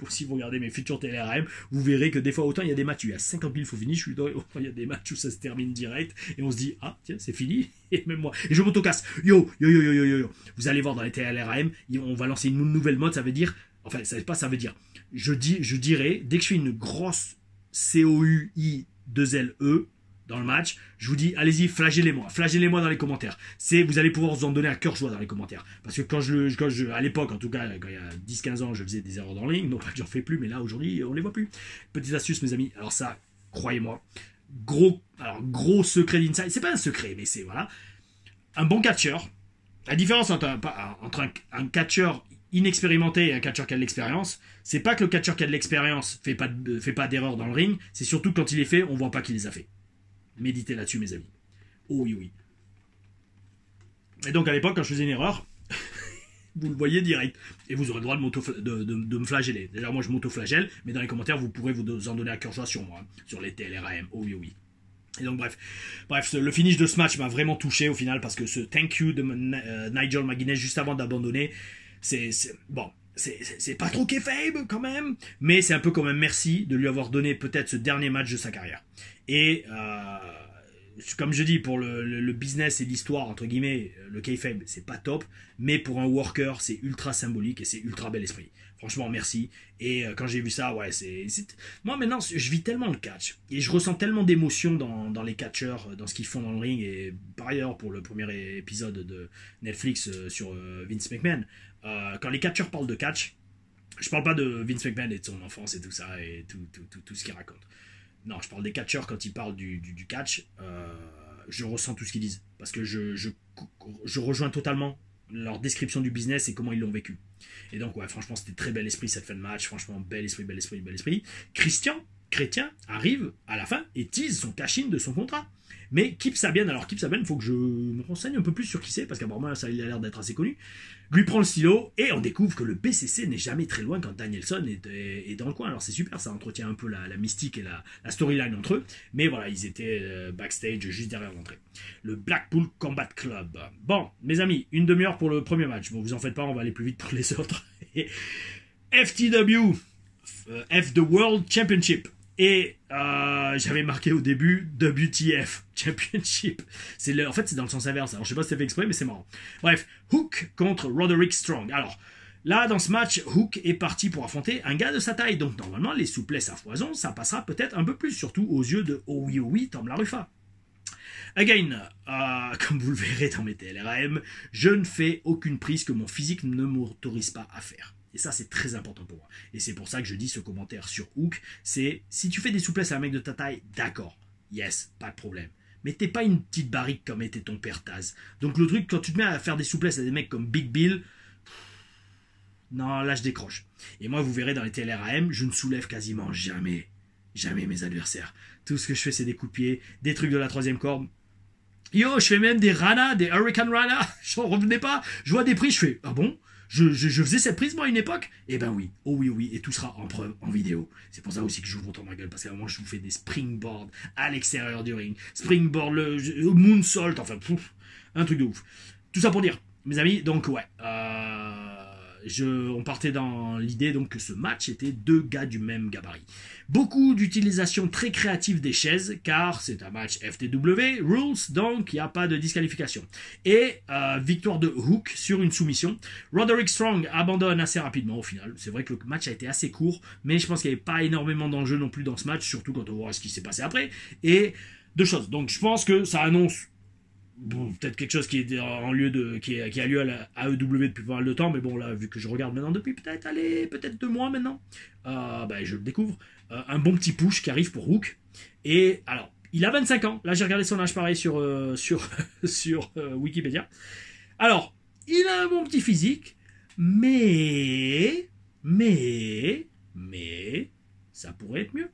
si vous regardez mes futurs TLRM, vous verrez que des fois autant il y a des matchs où il y a 50 000 faux finish, autant il y a des matchs où ça se termine direct et on se dit ah tiens c'est fini, et même moi et je m'auto-casse. Yo, vous allez voir dans les TLRM, on va lancer une nouvelle mode, ça veut dire, enfin ça veut dire, je dirais, dès que je fais une grosse COUI2LE dans le match, je vous dis, allez-y, flagellez-moi dans les commentaires. Vous allez pouvoir vous en donner à cœur joie dans les commentaires. Parce que quand à l'époque, en tout cas, quand il y a 10-15 ans, je faisais des erreurs dans le ligne, non pas que j'en fais plus, mais là, aujourd'hui, on les voit plus. Petite astuce, mes amis. Alors ça, croyez-moi, gros secret d'inside, c'est pas un secret, mais c'est, voilà, un bon catcheur, la différence entre un catcheur inexpérimenté et un catcheur qui a de l'expérience, c'est pas que le catcheur qui a de l'expérience fait pas d'erreur dans le ring, c'est surtout que quand il les fait, on voit pas qu'il les a fait. Méditez là-dessus, mes amis. Oh oui, oui. Et donc, à l'époque, quand je faisais une erreur, vous le voyez direct. Et vous aurez le droit de me flageller. Déjà, moi, je m'auto-flagelle, mais dans les commentaires, vous pourrez vous en donner à cœur joie sur moi, hein, sur les TLRAM. Oh oui, oui. Et donc, bref, le finish de ce match m'a vraiment touché au final, parce que ce thank you de Nigel McGuinness juste avant d'abandonner, c'est pas trop kayfabe quand même, mais c'est un peu comme un merci de lui avoir donné peut-être ce dernier match de sa carrière. Et comme je dis, pour le business et l'histoire, entre guillemets, le kayfabe, c'est pas top, mais pour un worker, c'est ultra symbolique et c'est ultra bel esprit. Franchement, merci. Et quand j'ai vu ça, ouais, moi maintenant, je vis tellement le catch et je ressens tellement d'émotions dans les catcheurs, dans ce qu'ils font dans le ring. Et par ailleurs, pour le premier épisode de Netflix sur Vince McMahon, quand les catcheurs parlent de catch, je parle pas de Vince McMahon et de son enfance et tout ça et tout ce qu'il raconte. Non, je parle des catcheurs quand ils parlent du catch. Je ressens tout ce qu'ils disent. Parce que je rejoins totalement leur description du business et comment ils l'ont vécu. Et donc, ouais, franchement, c'était très bel esprit cette fin de match. Franchement, bel esprit. Christian Chrétien arrive à la fin et tease son cash-in de son contrat. Mais Kip Sabian, il faut que je me renseigne un peu plus sur qui c'est, parce qu'apparemment, ça il a l'air d'être assez connu. Lui prend le stylo et on découvre que le BCC n'est jamais très loin quand Danielson est dans le coin. Alors c'est super, ça entretient un peu la mystique et la storyline entre eux. Mais voilà, ils étaient backstage juste derrière l'entrée. Le Blackpool Combat Club. Bon, mes amis, une demi-heure pour le premier match. Bon, vous en faites pas, on va aller plus vite pour les autres. FTW, F the World Championship. Et j'avais marqué au début WTF Championship. En fait, c'est dans le sens inverse. Alors, je sais pas si c'est fait exprès, mais c'est marrant. Bref, Hook contre Roderick Strong. Alors, là, dans ce match, Hook est parti pour affronter un gars de sa taille. Donc, normalement, les souplesses à foison, ça passera peut-être un peu plus, surtout aux yeux de Oh oui, oh oui, Tom LaRufa. Again, comme vous le verrez dans mes TLRM, je ne fais aucune prise que mon physique ne m'autorise pas à faire. Et ça, c'est très important pour moi. Et c'est pour ça que je dis ce commentaire sur Hook. C'est, si tu fais des souplesses à un mec de ta taille, d'accord. Yes, pas de problème. Mais t'es pas une petite barrique comme était ton père Taz. Donc le truc, quand tu te mets à faire des souplesses à des mecs comme Big Bill, non, là je décroche. Et moi, vous verrez dans les TLRAM, je ne soulève quasiment jamais mes adversaires. Tout ce que je fais, c'est des coups de pied, des trucs de la troisième corde. Yo, je fais même des Rana, des Hurricane Rana. J'en revenais pas. Je vois des prises, je fais, ah bon, je faisais cette prise, moi, à une époque. Eh ben oui, oh oui, oh oui, et tout sera en preuve, en vidéo. C'est pour ça aussi que je vous montre ma gueule, parce qu'à un moment, je vous fais des springboards à l'extérieur du ring. Springboard, le moonsault, enfin, pouf, un truc de ouf. Tout ça pour dire, mes amis, donc ouais, on partait dans l'idée donc que ce match était deux gars du même gabarit. Beaucoup d'utilisation très créative des chaises, car c'est un match FTW, rules, donc il n'y a pas de disqualification. Et victoire de Hook sur une soumission. Roderick Strong abandonne assez rapidement au final. C'est vrai que le match a été assez court, mais je pense qu'il n'y avait pas énormément d'enjeux non plus dans ce match, surtout quand on voit ce qui s'est passé après. Et deux choses. Donc je pense que ça annonce bon, peut-être quelque chose qui est en lieu de qui a lieu à la AEW depuis pas mal de temps, mais bon là vu que je regarde maintenant depuis peut-être 2 mois maintenant, je le découvre. Un bon petit push qui arrive pour Hook. Et alors il a 25 ans. Là j'ai regardé son âge pareil sur Wikipédia. Alors il a un bon petit physique, mais ça pourrait être mieux.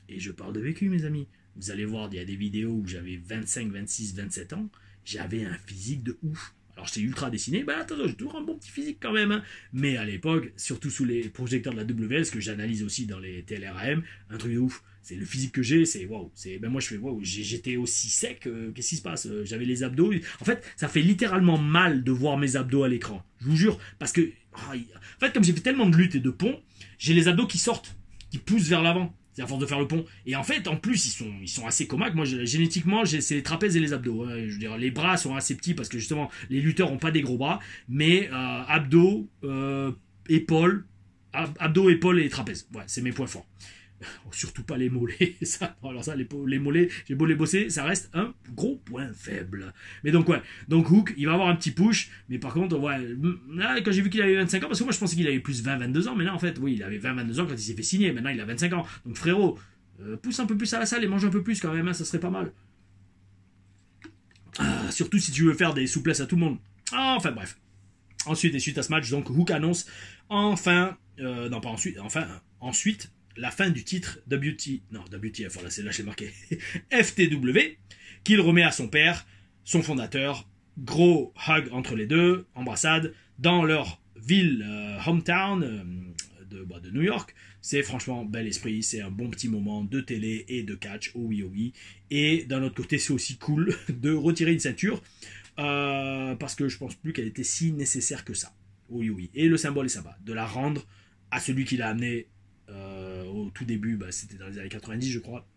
Et je parle de vécu, mes amis. Vous allez voir, il y a des vidéos où j'avais 25, 26, 27 ans. J'avais un physique de ouf. Alors, j'étais ultra dessiné. Ben, attends, j'ai toujours un bon petit physique quand même. Hein. Mais à l'époque, surtout sous les projecteurs de la WL, ce que j'analyse aussi dans les TLRAM, un truc de ouf. C'est le physique que j'ai, c'est waouh. Moi, je fais waouh. J'étais aussi sec. Qu'est-ce qui se passe? J'avais les abdos. En fait, ça fait littéralement mal de voir mes abdos à l'écran. Je vous jure. Parce que, en fait, comme j'ai fait tellement de lutte et de pont, j'ai les abdos qui sortent, qui poussent vers l'avant. C'est à force de faire le pont. Et en fait, en plus, ils sont assez comaques. Moi, génétiquement, c'est les trapèzes et les abdos. Hein. Je veux dire, les bras sont assez petits parce que justement, les lutteurs ont pas des gros bras. Mais abdos, épaules, abdos, épaules et trapèzes. Ouais, c'est mes points forts. Surtout pas les mollets. Alors ça, les mollets, j'ai beau les bosser, ça reste un gros point faible. Mais donc ouais, donc Hook, il va avoir un petit push, mais par contre, ouais, là, quand j'ai vu qu'il avait 25 ans, parce que moi je pensais qu'il avait plus 20-22 ans, mais là en fait, oui, il avait 20-22 ans quand il s'est fait signer, maintenant il a 25 ans. Donc frérot, pousse un peu plus à la salle et mange un peu plus quand même, hein, ça serait pas mal. Surtout si tu veux faire des souplesses à tout le monde. Enfin bref. Ensuite, et suite à ce match, donc Hook annonce ensuite, la fin du titre WTF, voilà, c'est là j'ai marqué FTW, qu'il remet à son père, son fondateur. Gros hug entre les deux, embrassade, dans leur ville hometown de New York. C'est franchement bel esprit, c'est un bon petit moment de télé et de catch, oh oui, oh oui. Et d'un autre côté, c'est aussi cool de retirer une ceinture, parce que je pense plus qu'elle était si nécessaire que ça. Oui, oui. Et le symbole est sympa, de la rendre à celui qui l'a amené au tout début, c'était dans les années 90 je crois.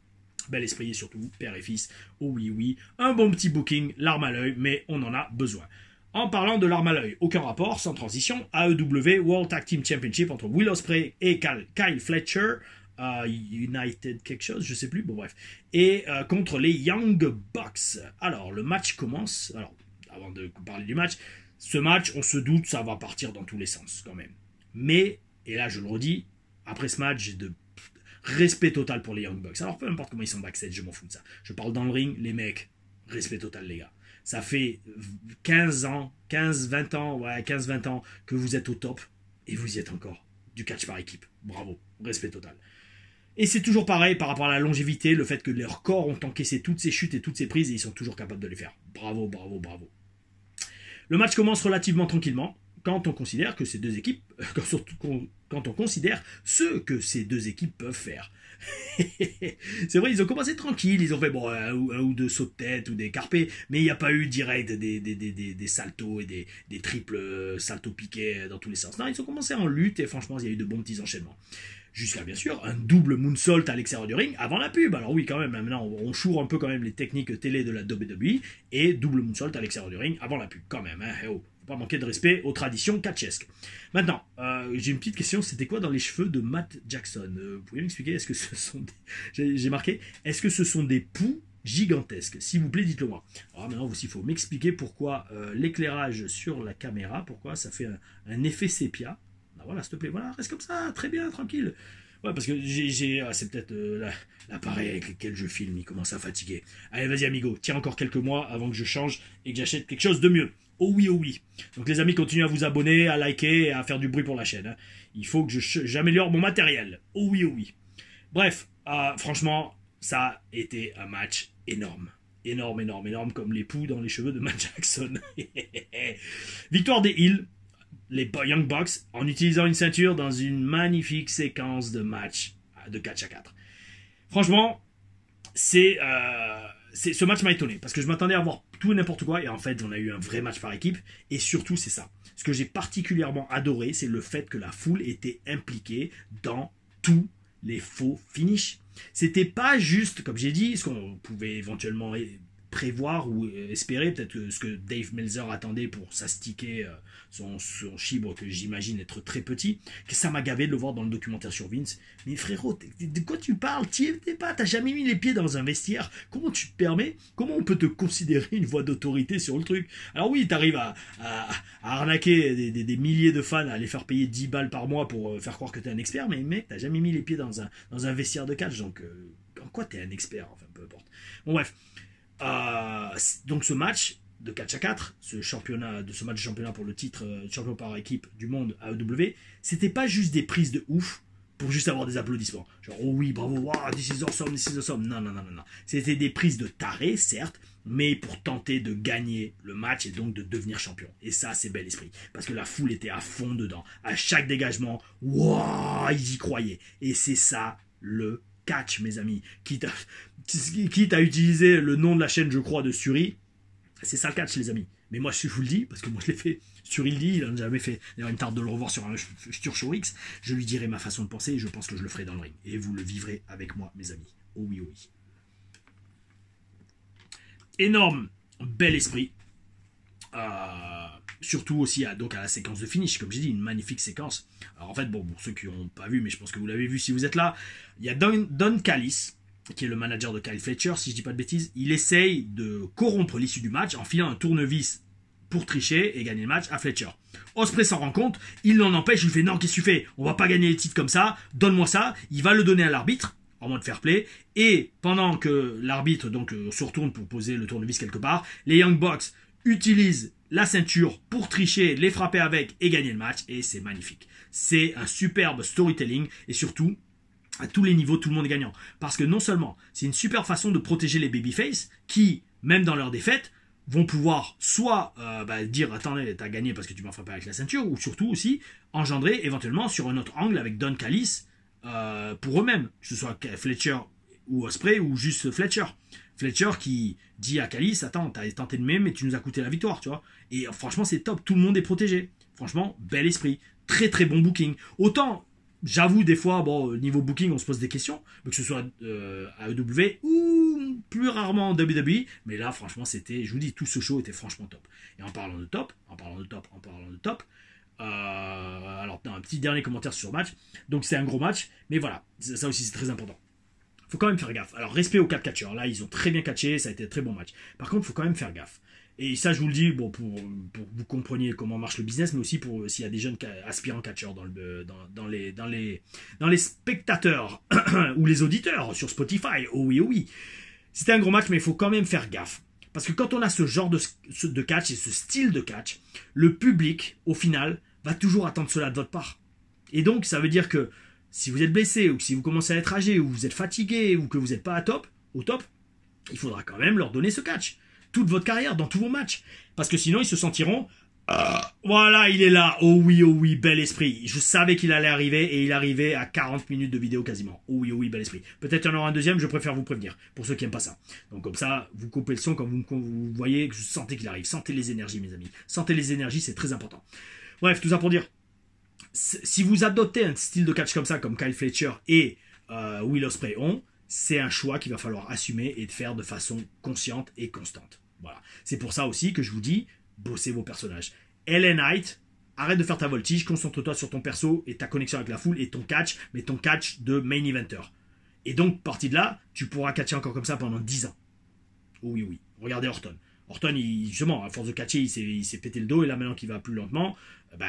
Bel esprit et surtout père et fils, oh oui oui, un bon petit booking, larme à l'œil, mais on en a besoin. En parlant de larme à l'œil, aucun rapport, sans transition, AEW World Tag Team Championship entre Will Ospreay et Kyle Fletcher, United quelque chose, je sais plus, bon bref, et contre les Young Bucks. Alors le match commence, alors avant de parler du match, ce match on se doute ça va partir dans tous les sens quand même, mais, et là je le redis, après ce match, j'ai de respect total pour les Young Bucks. Alors peu importe comment ils sont backstage, je m'en fous de ça. Je parle dans le ring, les mecs, respect total les gars. Ça fait 15 ans, 15-20 ans que vous êtes au top, et vous y êtes encore. Du catch par équipe. Bravo, respect total. Et c'est toujours pareil par rapport à la longévité, le fait que leurs corps ont encaissé toutes ces chutes et toutes ces prises, et ils sont toujours capables de les faire. Bravo, bravo, bravo. Le match commence relativement tranquillement, quand on considère que ces deux équipes, quand on considère ce que ces deux équipes peuvent faire. C'est vrai, ils ont commencé tranquilles, ils ont fait un ou deux sauts de tête ou des carpés, mais il n'y a pas eu direct des saltos et des triples saltos piqués dans tous les sens. Non, ils ont commencé en lutte et franchement, il y a eu de bons petits enchaînements. Jusqu'à bien sûr un double moonsault à l'extérieur du ring avant la pub. Alors oui, quand même, maintenant on choure un peu quand même les techniques télé de la WWE, et double moonsault à l'extérieur du ring avant la pub quand même. Hein, faut pas manquer de respect aux traditions catchesques. Maintenant, j'ai une petite question, c'était quoi dans les cheveux de Matt Jackson? Vous pouvez m'expliquer? Est-ce que ce sont j'ai marqué, est-ce que ce sont des poux gigantesques? S'il vous plaît, dites-le moi. Alors maintenant aussi, il faut m'expliquer pourquoi l'éclairage sur la caméra, pourquoi ça fait un effet sépia. Voilà, s'il te plaît, voilà, reste comme ça, très bien, tranquille. Ouais, parce que c'est peut-être l'appareil avec lequel je filme, il commence à fatiguer. Allez, vas-y, amigo, tiens encore quelques mois avant que je change et que j'achète quelque chose de mieux. Oh oui, oh oui. Donc les amis, continuez à vous abonner, à liker et à faire du bruit pour la chaîne. Hein. Il faut que j'améliore mon matériel. Oh oui, oh oui. Bref, franchement, ça a été un match énorme. Énorme, énorme, énorme, comme les poux dans les cheveux de Matt Jackson. Victoire des Heels, les Young Bucks, en utilisant une ceinture dans une magnifique séquence de match de catch à 4. Franchement, ce match m'a étonné, parce que je m'attendais à voir tout et n'importe quoi, et en fait, on a eu un vrai match par équipe, et surtout, c'est ça. Ce que j'ai particulièrement adoré, c'est le fait que la foule était impliquée dans tous les faux finishes. C'était pas juste, comme j'ai dit, ce qu'on pouvait éventuellement prévoir ou espérer, peut-être ce que Dave Meltzer attendait pour s'astiquer son chibre que j'imagine être très petit, que ça m'a gavé de le voir dans le documentaire sur Vince. Mais frérot, de quoi tu parles? T'as jamais mis les pieds dans un vestiaire. Comment tu te permets? Comment on peut te considérer une voix d'autorité sur le truc? Alors oui, t'arrives à arnaquer des milliers de fans, à les faire payer 10 balles par mois pour faire croire que t'es un expert, mais mec, t'as jamais mis les pieds dans un vestiaire de catch, donc en quoi t'es un expert? Enfin, peu importe. Bon bref. Donc ce match de catch à 4, ce match de championnat pour le titre champion par équipe du monde AEW, c'était pas juste des prises de ouf pour juste avoir des applaudissements. Genre, oh oui, bravo, wow, this is awesome, this is awesome. Non. C'était des prises de taré, certes, mais pour tenter de gagner le match et donc de devenir champion. Et ça, c'est bel esprit. Parce que la foule était à fond dedans. À chaque dégagement, wow, ils y croyaient. Et c'est ça, le catch, mes amis. Quitte à utiliser le nom de la chaîne, je crois, de Suri, c'est ça le catch, les amis. Mais moi, je vous le dis, parce que moi, je l'ai fait. Suri le dit, il en a jamais fait. D'ailleurs, il me tarde de le revoir sur un futur show X. Je lui dirai ma façon de penser et je pense que je le ferai dans le ring. Et vous le vivrez avec moi, mes amis. Oh oui, oh oui. Énorme, bel esprit. Surtout aussi à la séquence de finish, comme j'ai dit, une magnifique séquence. Alors en fait, bon, pour ceux qui n'ont pas vu, mais je pense que vous l'avez vu si vous êtes là, il y a Don Callis, qui est le manager de Kyle Fletcher, si je dis pas de bêtises. Il essaye de corrompre l'issue du match en filant un tournevis pour tricher et gagner le match à Fletcher. Ospreay s'en rend compte, il l'en empêche, il lui fait non, qu'est-ce que tu fais? On va pas gagner les titres comme ça, donne-moi ça. Il va le donner à l'arbitre, en mode fair play, et pendant que l'arbitre se retourne pour poser le tournevis quelque part, les Young Bucks utilisent la ceinture pour tricher, les frapper avec et gagner le match, et c'est magnifique. C'est un superbe storytelling, et surtout, à tous les niveaux, tout le monde est gagnant. Parce que non seulement, c'est une super façon de protéger les babyface, qui, même dans leur défaite, vont pouvoir soit dire attendez, t'as gagné parce que tu m'as frappé avec la ceinture, ou surtout aussi engendrer éventuellement sur un autre angle avec Don Callis pour eux-mêmes, que ce soit Fletcher ou Ospreay ou juste Fletcher. Fletcher qui dit à Callis attends, t'as tenté de même mais tu nous as coûté la victoire, tu vois. Et franchement c'est top, tout le monde est protégé. Franchement, bel esprit, très très bon booking. Autant j'avoue, des fois, bon, niveau booking, on se pose des questions, que ce soit AEW ou plus rarement WWE, mais là, franchement, je vous dis, tout ce show était franchement top. Et en parlant de top, alors, un petit dernier commentaire sur ce match, donc c'est un gros match, mais voilà, ça aussi c'est très important. Faut quand même faire gaffe. Alors, respect aux 4 catcheurs, là, ils ont très bien catché, ça a été un très bon match. Par contre, faut quand même faire gaffe. Et ça, je vous le dis, bon, pour que vous compreniez comment marche le business, mais aussi pour s'il y a des jeunes aspirants catcheurs dans les spectateurs ou les auditeurs sur Spotify. Oh oui, oh oui. C'était un gros match, mais il faut quand même faire gaffe. Parce que quand on a ce genre de catch et ce style de catch, le public, au final, va toujours attendre cela de votre part. Et donc, ça veut dire que si vous êtes blessé, ou que si vous commencez à être âgé, ou vous êtes fatigué, ou que vous n'êtes pas au top, il faudra quand même leur donner ce catch. Toute votre carrière, dans tous vos matchs. Parce que sinon, ils se sentiront... voilà, il est là. Oh oui, bel esprit. Je savais qu'il allait arriver, et il arrivait à 40 minutes de vidéo quasiment. Oh oui, bel esprit. Peut-être il y en aura un deuxième, je préfère vous prévenir, pour ceux qui n'aiment pas ça. Donc comme ça, vous coupez le son quand vous voyez que vous sentez qu'il arrive. Sentez les énergies, mes amis. Sentez les énergies, c'est très important. Bref, tout ça pour dire, si vous adoptez un style de catch comme ça, comme Kyle Fletcher et Will Ospreay ont, c'est un choix qu'il va falloir assumer et de faire de façon consciente et constante. Voilà. C'est pour ça aussi que je vous dis, bossez vos personnages. LA Knight, arrête de faire ta voltige, concentre-toi sur ton perso et ta connexion avec la foule et ton catch, mais ton catch de main eventer. Et donc, parti de là, tu pourras catcher encore comme ça pendant 10 ans. Oui. Regardez Orton. Orton, justement, à force de catcher, il s'est pété le dos, et là, maintenant qu'il va plus lentement,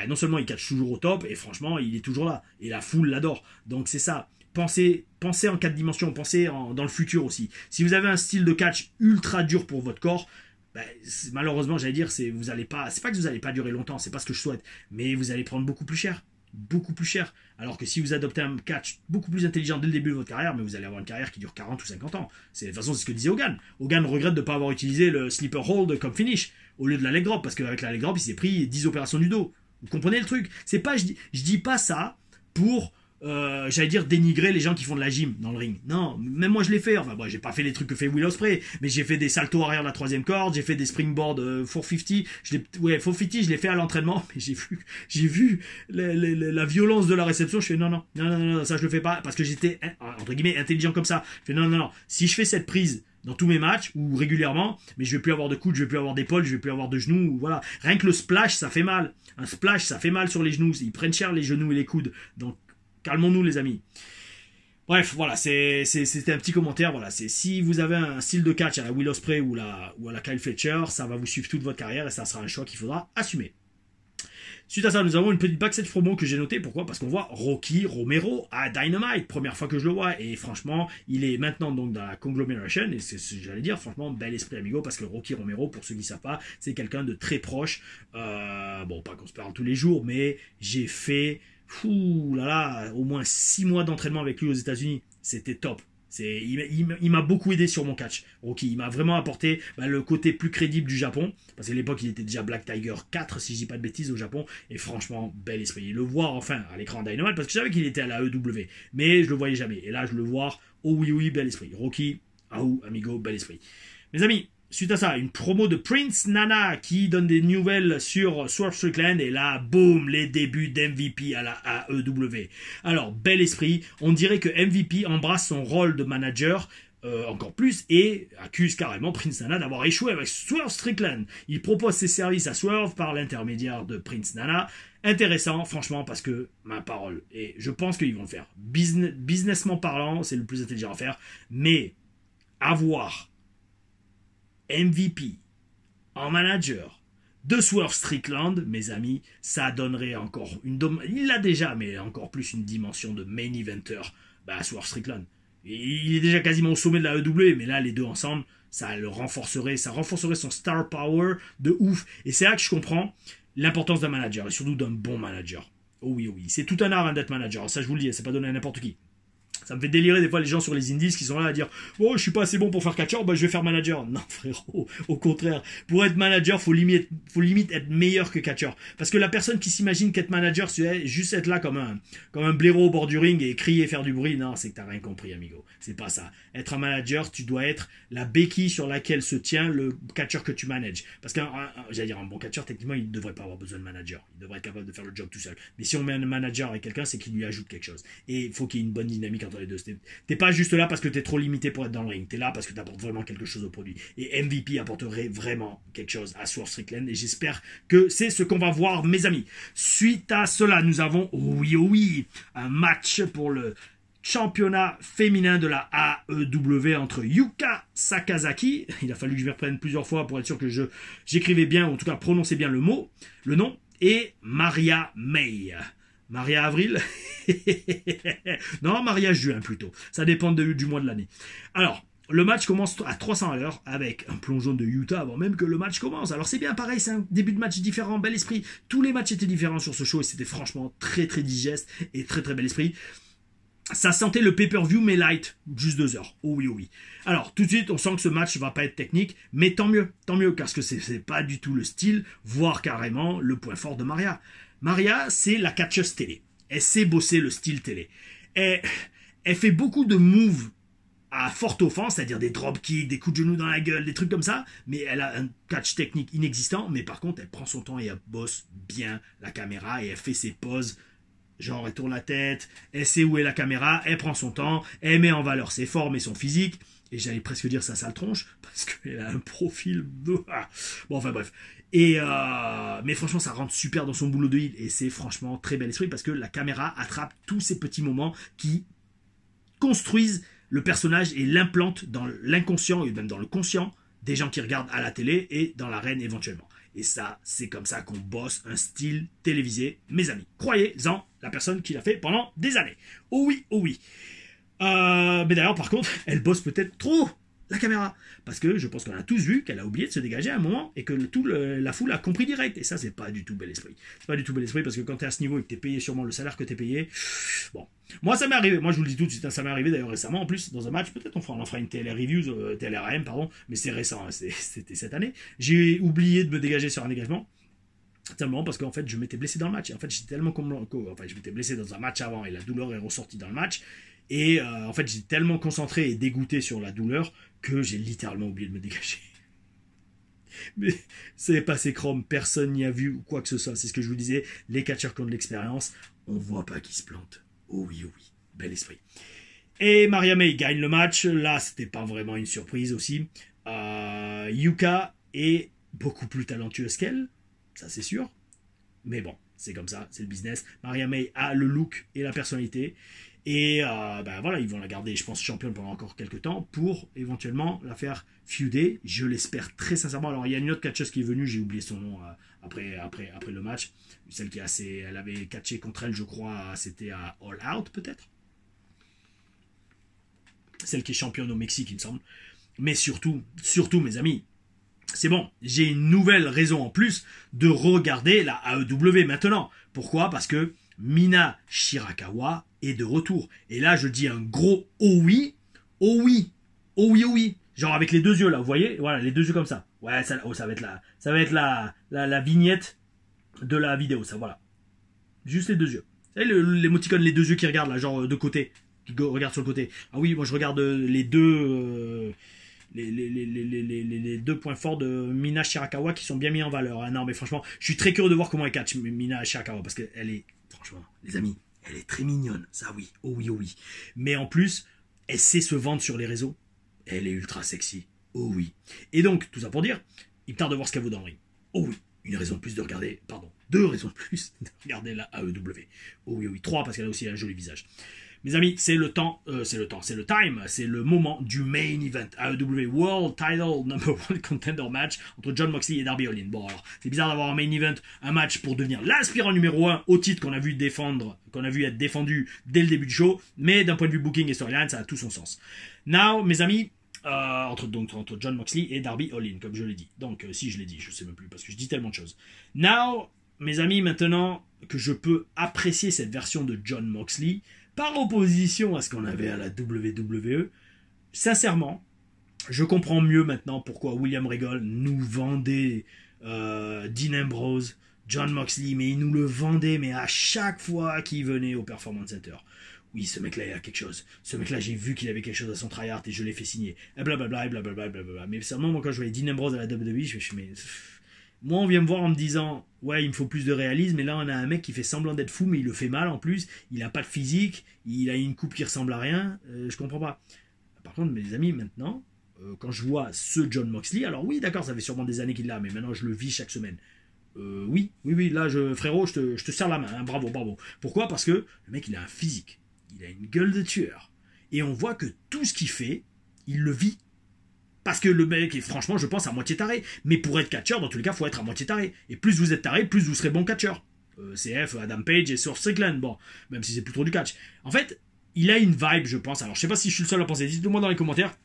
non seulement il catch toujours au top, et franchement, il est toujours là. Et la foule l'adore. Donc, c'est ça. Pensez en 4 dimensions, pensez dans le futur aussi. Si vous avez un style de catch ultra dur pour votre corps, malheureusement, j'allais dire, vous allez pas, c'est pas que vous allez pas durer longtemps, c'est pas ce que je souhaite, mais vous allez prendre beaucoup plus cher. Beaucoup plus cher. Alors que si vous adoptez un catch beaucoup plus intelligent dès le début de votre carrière, mais vous allez avoir une carrière qui dure 40 ou 50 ans. De toute façon, c'est ce que disait Hogan. Hogan regrette de ne pas avoir utilisé le sleeper hold comme finish au lieu de la leg drop, parce qu'avec la leg drop, il s'est pris 10 opérations du dos. Vous comprenez le truc? C'est pas, je dis pas ça pour j'allais dire dénigrer les gens qui font de la gym dans le ring. Non, même moi je l'ai fait. Enfin, bon, j'ai pas fait les trucs que fait Will Ospreay, mais j'ai fait des saltos arrière de la troisième corde, j'ai fait des springboards 450. 450, je l'ai fait à l'entraînement, mais j'ai vu la violence de la réception. Je fais non, ça je le fais pas parce que j'étais entre guillemets intelligent comme ça. Je fais non. Si je fais cette prise dans tous mes matchs ou régulièrement, mais je vais plus avoir de coudes, je vais plus avoir d'épaule, je vais plus avoir de genoux, voilà. Rien que le splash, ça fait mal. Un splash, ça fait mal sur les genoux. Ils prennent cher les genoux et les coudes. Donc calmons-nous les amis. Bref, voilà, c'était un petit commentaire. Voilà, si vous avez un style de catch à la Will Ospreay ou à la Kyle Fletcher, ça va vous suivre toute votre carrière et ça sera un choix qu'il faudra assumer. Suite à ça, nous avons une petite backstage promo que j'ai notée. Pourquoi? Parce qu'on voit Rocky Romero à Dynamite. Première fois que je le vois. Et franchement, il est maintenant donc dans la Conglomeration. Et c'est ce que j'allais dire. Franchement, bel esprit amigo. Parce que Rocky Romero, pour ceux qui ne savent pas, c'est quelqu'un de très proche. Bon, pas qu'on se parle tous les jours, mais j'ai fait au moins 6 mois d'entraînement avec lui aux États-Unis. C'était top. Il m'a beaucoup aidé sur mon catch, Rocky. Il m'a vraiment apporté le côté plus crédible du Japon. Parce qu'à l'époque, il était déjà Black Tiger 4, si je dis pas de bêtises, au Japon. Et franchement, bel esprit. Et le voir enfin à l'écran Dynamite, parce que je savais qu'il était à la EW. Mais je le voyais jamais. Et là, je le vois. Oh oui, bel esprit. Rocky, amigo, bel esprit. Mes amis, suite à ça, une promo de Prince Nana qui donne des nouvelles sur Swerve Strickland et là, boum, les débuts d'MVP à la AEW. Alors, bel esprit, on dirait que MVP embrasse son rôle de manager encore plus et accuse carrément Prince Nana d'avoir échoué avec Swerve Strickland. Il propose ses services à Swerve par l'intermédiaire de Prince Nana. Intéressant, franchement, parce que ma parole, et je pense qu'ils vont le faire. Businessment parlant, c'est le plus intelligent à faire, mais avoir MVP en manager de Swerve Strickland, mes amis, ça donnerait encore il l'a déjà, mais encore plus une dimension de main eventer à Swerve Strickland. Il est déjà quasiment au sommet de la EW, mais là, les deux ensemble, ça renforcerait son star power de ouf. Et c'est là que je comprends l'importance d'un manager, et surtout d'un bon manager. Oh oui, c'est tout un art d'être manager, ça je vous le dis, c'est pas donné à n'importe qui. Ça me fait délirer des fois les gens sur les indies qui sont là à dire « Oh, je suis pas assez bon pour faire catcher, je vais faire manager. » Non, frérot, au contraire. Pour être manager, faut limite être meilleur que catcher. Parce que la personne qui s'imagine qu'être manager, c'est juste être là comme un blaireau au bord du ring et crier et faire du bruit. Non, c'est que t'as rien compris, amigo. C'est pas ça. Être un manager, tu dois être la béquille sur laquelle se tient le catcher que tu manages. Parce qu'un bon catcher, techniquement, il ne devrait pas avoir besoin de manager. Il devrait être capable de faire le job tout seul. Mais si on met un manager avec quelqu'un, c'est qu'il lui ajoute quelque chose. Et il faut qu'il y ait une bonne dynamique entre les deux. T'es pas juste là parce que t'es trop limité pour être dans le ring. T'es là parce que t'apportes vraiment quelque chose au produit. Et MVP apporterait vraiment quelque chose à Swerve Strickland. Et j'espère que c'est ce qu'on va voir, mes amis. Suite à cela, nous avons, un match pour le championnat féminin de la AEW entre Yuka Sakazaki. Il a fallu que je m'y reprenne plusieurs fois pour être sûr que j'écrivais bien, ou en tout cas prononçais bien le nom, et Maria May. Maria Avril Non, Maria Juin plutôt. Ça dépend du mois de l'année. Alors, le match commence à 300 à l'heure avec un plongeon de Utah avant même que le match commence. Alors c'est bien pareil, c'est un début de match différent, bel esprit. Tous les matchs étaient différents sur ce show et c'était franchement très très digeste et très très bel esprit. Ça sentait le pay-per-view mais light, juste 2 heures. Oh oui. Alors tout de suite on sent que ce match va pas être technique, mais tant mieux, parce que c'est pas du tout le style, voire carrément le point fort de Maria. Maria, c'est la catcheuse télé. Elle sait bosser le style télé. Elle fait beaucoup de moves à forte offense, c'est-à-dire des dropkicks, des coups de genoux dans la gueule, des trucs comme ça, mais elle a un catch technique inexistant, mais par contre elle prend son temps et elle bosse bien la caméra et elle fait ses poses. Genre, elle tourne la tête, elle sait où est la caméra, elle prend son temps, elle met en valeur ses formes et son physique. Et j'allais presque dire sa sale tronche, parce qu'elle a un profil... Bon, enfin bref. Mais franchement, ça rentre super dans son boulot de heel. Et c'est franchement très bel esprit, parce que la caméra attrape tous ces petits moments qui construisent le personnage et l'implantent dans l'inconscient, et même dans le conscient, des gens qui regardent à la télé et dans l'arène éventuellement. Et ça, c'est comme ça qu'on bosse un style télévisé, mes amis. Croyez-en, la personne qui l'a fait pendant des années. Oh oui. Mais d'ailleurs, par contre, elle bosse peut-être trop la caméra. Parce que je pense qu'on a tous vu qu'elle a oublié de se dégager à un moment et que la foule a compris direct. Et ça, c'est pas du tout bel esprit. C'est pas du tout bel esprit parce que quand t'es à ce niveau et que t'es payé sûrement le salaire que t'es payé, bon. Moi, ça m'est arrivé. Moi, je vous le dis tout de suite, hein, ça m'est arrivé d'ailleurs récemment en plus, dans un match. Peut-être on en fera une TLR Reviews, TLRM, pardon, mais c'est récent, hein, c'était cette année. J'ai oublié de me dégager sur un dégagement. Simplement parce qu'en fait je m'étais blessé dans le match et en fait j'étais tellement enfin je m'étais blessé dans un match avant et la douleur est ressortie dans le match et en fait j'étais tellement concentré et dégoûté sur la douleur que j'ai littéralement oublié de me dégager. Mais c'est passé chrome, personne n'y a vu ou quoi que ce soit. C'est ce que je vous disais, les catcheurs qui ont de l'expérience, on voit pas qu'ils se plantent. Oh oui, oh oui, bel esprit. Et Maria May gagne le match. Là c'était pas vraiment une surprise aussi. Yuka est beaucoup plus talentueuse qu'elle, ça c'est sûr, mais bon, c'est comme ça, c'est le business. Maria May a le look et la personnalité, et voilà, ils vont la garder, je pense, championne pendant encore quelques temps, pour éventuellement la faire feuder, je l'espère très sincèrement. Alors il y a une autre catcheuse qui est venue, j'ai oublié son nom après le match, celle qui elle avait catché contre elle, je crois, c'était à All Out peut-être, celle qui est championne au Mexique il me semble, mais surtout mes amis, c'est bon, j'ai une nouvelle raison en plus de regarder la AEW maintenant. Pourquoi? Parce que Mina Shirakawa est de retour. Et là, je dis un gros oh oui, oh oui, oh oui, oh oui. Genre avec les deux yeux là, vous voyez? Voilà, les deux yeux comme ça. Ouais, ça va être la vignette de la vidéo, ça, voilà. Juste les deux yeux. Vous savez, l'émoticône, les deux yeux qui regardent là, genre de côté. Qui regardent sur le côté. Ah oui, moi je regarde les deux... les deux points forts de Mina Shirakawa qui sont bien mis en valeur. Non, mais franchement, je suis très curieux de voir comment elle catch Mina Shirakawa parce qu'elle est, franchement, les amis, elle est très mignonne. Ça, oui, oh oui, oh oui. Mais en plus, elle sait se vendre sur les réseaux. Elle est ultra sexy. Oh oui. Et donc, tout ça pour dire, il me tarde de voir ce qu'elle vaut dans le ring. Oh oui, une raison de plus de regarder, pardon, deux raisons de plus de regarder la AEW. Oh oui, oh oui, trois parce qu'elle a aussi un joli visage. Mes amis, c'est le time, c'est le moment du main event. AEW World Title Number 1 Contender Match entre Jon Moxley et Darby Allin. Bon, alors, c'est bizarre d'avoir un main event, un match pour devenir l'aspirant numéro 1 au titre qu'on a vu être défendu dès le début du show, mais d'un point de vue booking et storyline, ça a tout son sens. Now, mes amis, entre Jon Moxley et Darby Allin, comme je l'ai dit. Donc, si je l'ai dit, je sais même plus, parce que je dis tellement de choses. Now, mes amis, maintenant que je peux apprécier cette version de Jon Moxley, par opposition à ce qu'on avait à la WWE, sincèrement, je comprends mieux maintenant pourquoi William Regal nous vendait Dean Ambrose, Jon Moxley, mais il nous le vendait, mais à chaque fois qu'il venait au Performance Center. Oui, ce mec-là, il a quelque chose. Ce mec-là, j'ai vu qu'il avait quelque chose à son tryhard et je l'ai fait signer. Et blablabla, et blablabla, blablabla. Mais seulement, moi, quand je voyais Dean Ambrose à la WWE, je me suis dit, mais... Moi, on vient me voir en me disant, ouais, il me faut plus de réalisme, mais là, on a un mec qui fait semblant d'être fou, mais il le fait mal en plus, il a pas de physique, il a une coupe qui ressemble à rien, je comprends pas. Par contre, mes amis, maintenant, quand je vois ce Jon Moxley, alors oui, d'accord, ça fait sûrement des années qu'il l'a, mais maintenant, je le vis chaque semaine. Oui, là, frérot, je te serre la main, hein, bravo. Pourquoi? Parce que le mec, il a un physique, il a une gueule de tueur, et on voit que tout ce qu'il fait, il le vit. Parce que le mec est franchement, je pense, à moitié taré. Mais pour être catcheur, dans tous les cas, il faut être à moitié taré. Et plus vous êtes taré, plus vous serez bon catcheur. CF, Adam Page et Swerve Strickland. Bon, même si c'est plus trop du catch. En fait, il a une vibe, je pense. Alors, je sais pas si je suis le seul à penser. Dites-le-moi dans les commentaires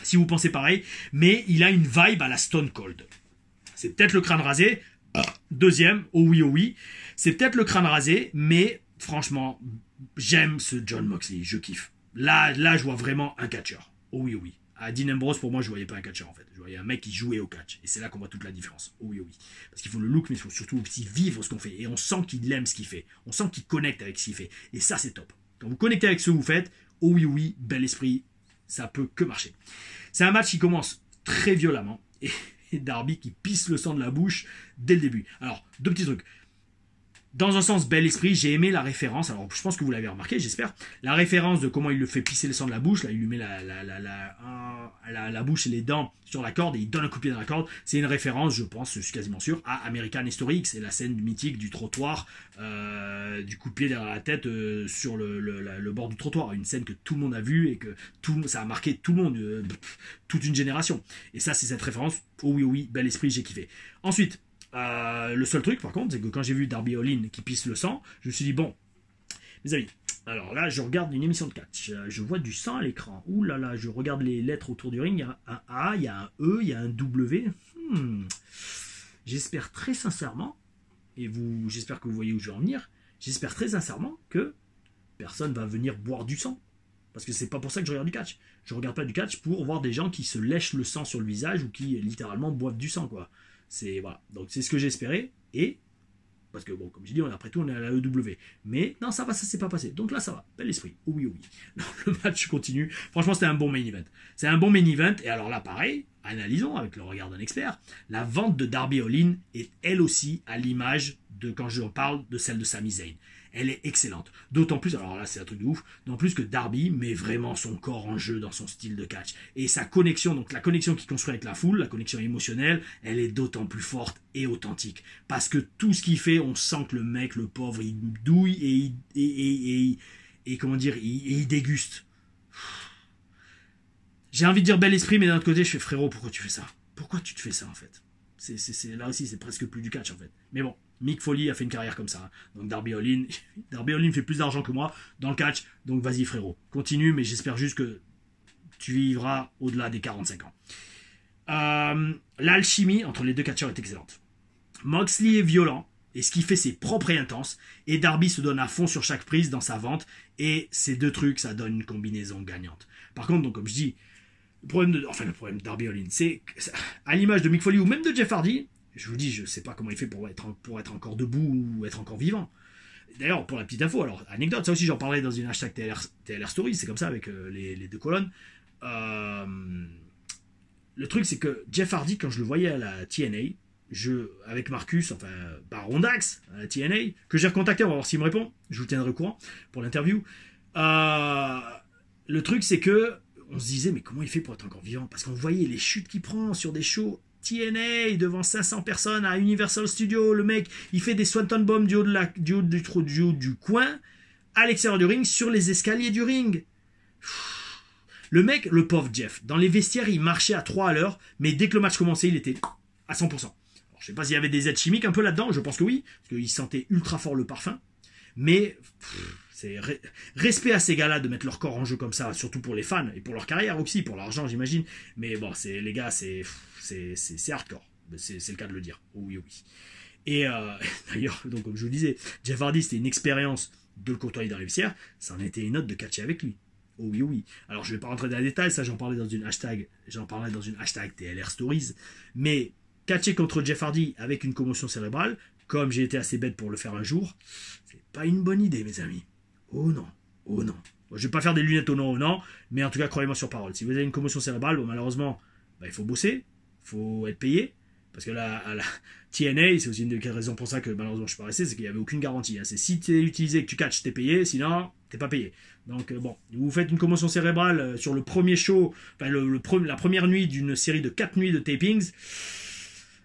si vous pensez pareil. Mais il a une vibe à la Stone Cold. C'est peut-être le crâne rasé. Deuxième, oh oui. C'est peut-être le crâne rasé, mais franchement, j'aime ce Jon Moxley. Je kiffe. Là, je vois vraiment un catcheur. Oh oui. À Dean Ambrose, pour moi, je voyais pas un catcheur en fait. Je voyais un mec qui jouait au catch. Et c'est là qu'on voit toute la différence. Oh oui. Parce qu'il faut le look, mais il faut surtout aussi vivre ce qu'on fait. Et on sent qu'il aime ce qu'il fait. On sent qu'il connecte avec ce qu'il fait. Et ça, c'est top. Quand vous connectez avec ce que vous faites, oh oui, bel esprit, ça peut que marcher. C'est un match qui commence très violemment. Et Darby qui pisse le sang de la bouche dès le début. Alors, deux petits trucs. Dans un sens, bel esprit, j'ai aimé la référence. Alors, je pense que vous l'avez remarqué, j'espère. La référence de comment il le fait pisser le sang de la bouche. Là, il lui met la bouche et les dents sur la corde et il donne un coup de pied dans la corde. C'est une référence, je pense, je suis quasiment sûr, à American History. C'est la scène mythique du trottoir, du coup de pied derrière la tête sur le bord du trottoir. Une scène que tout le monde a vue et que ça a marqué tout le monde, toute une génération. Et ça, c'est cette référence. Oh oui, bel esprit, j'ai kiffé. Ensuite, le seul truc par contre, c'est que quand j'ai vu Darby Allin qui pisse le sang, je me suis dit bon, mes amis, Alors là, je regarde une émission de catch. Je vois du sang à l'écran. Ouh là là, je regarde les lettres autour du ring. Il y a un A, il y a un E, il y a un W. J'espère très sincèrement, et j'espère que vous voyez où je veux en venir, j'espère très sincèrement que personne va venir boire du sang. Parce que c'est pas pour ça que je regarde du catch. Je regarde pas du catch pour voir des gens qui se lèchent le sang sur le visage ou qui littéralement boivent du sang, quoi. Voilà. Donc c'est ce que j'espérais. Et parce que bon, comme j'ai dit, après tout, on est à la EW. Mais non, ça s'est pas passé. Donc là, ça va. Bel esprit. Oh oui, oh oui. Non, le match continue. Franchement, c'était un bon main event. C'est un bon main event. Et alors là, pareil, analysons avec le regard d'un expert. La vente de Darby Allin est elle aussi à l'image de quand je parle de celle de Sami Zayn. Elle est excellente. D'autant plus, alors là c'est un truc de ouf, d'autant plus que Darby met vraiment son corps en jeu dans son style de catch. Et sa connexion, donc la connexion qu'il construit avec la foule, la connexion émotionnelle, elle est d'autant plus forte et authentique. Parce que tout ce qu'il fait, on sent que le mec, le pauvre, il douille et comment dire, il déguste. J'ai envie de dire bel esprit, mais d'un autre côté, je fais frérot, pourquoi tu fais ça? Pourquoi tu te fais ça en fait? Là aussi, c'est presque plus du catch en fait. Mais bon, Mick Foley a fait une carrière comme ça. Donc Darby Allin fait plus d'argent que moi dans le catch. Donc vas-y frérot, continue, mais j'espère juste que tu vivras au-delà des 45 ans. L'alchimie entre les deux catcheurs est excellente. Moxley est violent, et ce qu'il fait c'est propre et intense. Et Darby se donne à fond sur chaque prise dans sa vente. Et ces deux trucs, ça donne une combinaison gagnante. Par contre, donc comme je dis, le problème de Darby Allin, c'est à l'image de Mick Foley ou même de Jeff Hardy. Je vous dis, je sais pas comment il fait pour être encore debout ou être encore vivant. D'ailleurs, pour la petite info, alors, anecdote, ça aussi j'en parlais dans une hashtag TLR Story, c'est comme ça avec les deux colonnes. Le truc, c'est que Jeff Hardy, quand je le voyais à la TNA, avec Marcus, enfin, Baron Dax, à la TNA, que j'ai recontacté, on va voir s'il me répond, je vous tiendrai au courant pour l'interview. Le truc, c'est que on se disait, mais comment il fait pour être encore vivant? Parce qu'on voyait les chutes qu'il prend sur des shows TNA devant 500 personnes à Universal Studios. Le mec, il fait des Swanton Bombs du haut du coin, à l'extérieur du ring, sur les escaliers du ring. Le mec, le pauvre Jeff, dans les vestiaires, il marchait à 3 à l'heure, mais dès que le match commençait, il était à 100%. Alors, je sais pas s'il y avait des aides chimiques un peu là-dedans, je pense que oui, parce qu'il sentait ultra fort le parfum. Mais c'est respect à ces gars-là de mettre leur corps en jeu comme ça, surtout pour les fans et pour leur carrière aussi, pour l'argent j'imagine. Mais bon, les gars, c'est hardcore. C'est le cas de le dire. Oh oui, oh oui. Et d'ailleurs, donc comme je vous disais, Jeff Hardy, c'était une expérience de le côtoyer dans les vestiaires. Ça en était une autre de catcher avec lui. Oh oui, oh oui. Alors je vais pas rentrer dans les détails, ça j'en parlais dans une hashtag TLR Stories. Mais catcher contre Jeff Hardy avec une commotion cérébrale, comme j'ai été assez bête pour le faire un jour, c'est pas une bonne idée, mes amis. Oh non, oh non. Bon, je vais pas faire des lunettes au non, mais en tout cas, croyez-moi sur parole. Si vous avez une commotion cérébrale, bon, malheureusement, il faut bosser, il faut être payé, parce que là, à la TNA, c'est aussi une des raisons pour ça que malheureusement je suis pas resté, c'est qu'il n'y avait aucune garantie. Hein. C'est si tu es utilisé, que tu catches, t'es payé, sinon, t'es pas payé. Donc bon, vous faites une commotion cérébrale sur le premier show, enfin la première nuit d'une série de 4 nuits de tapings.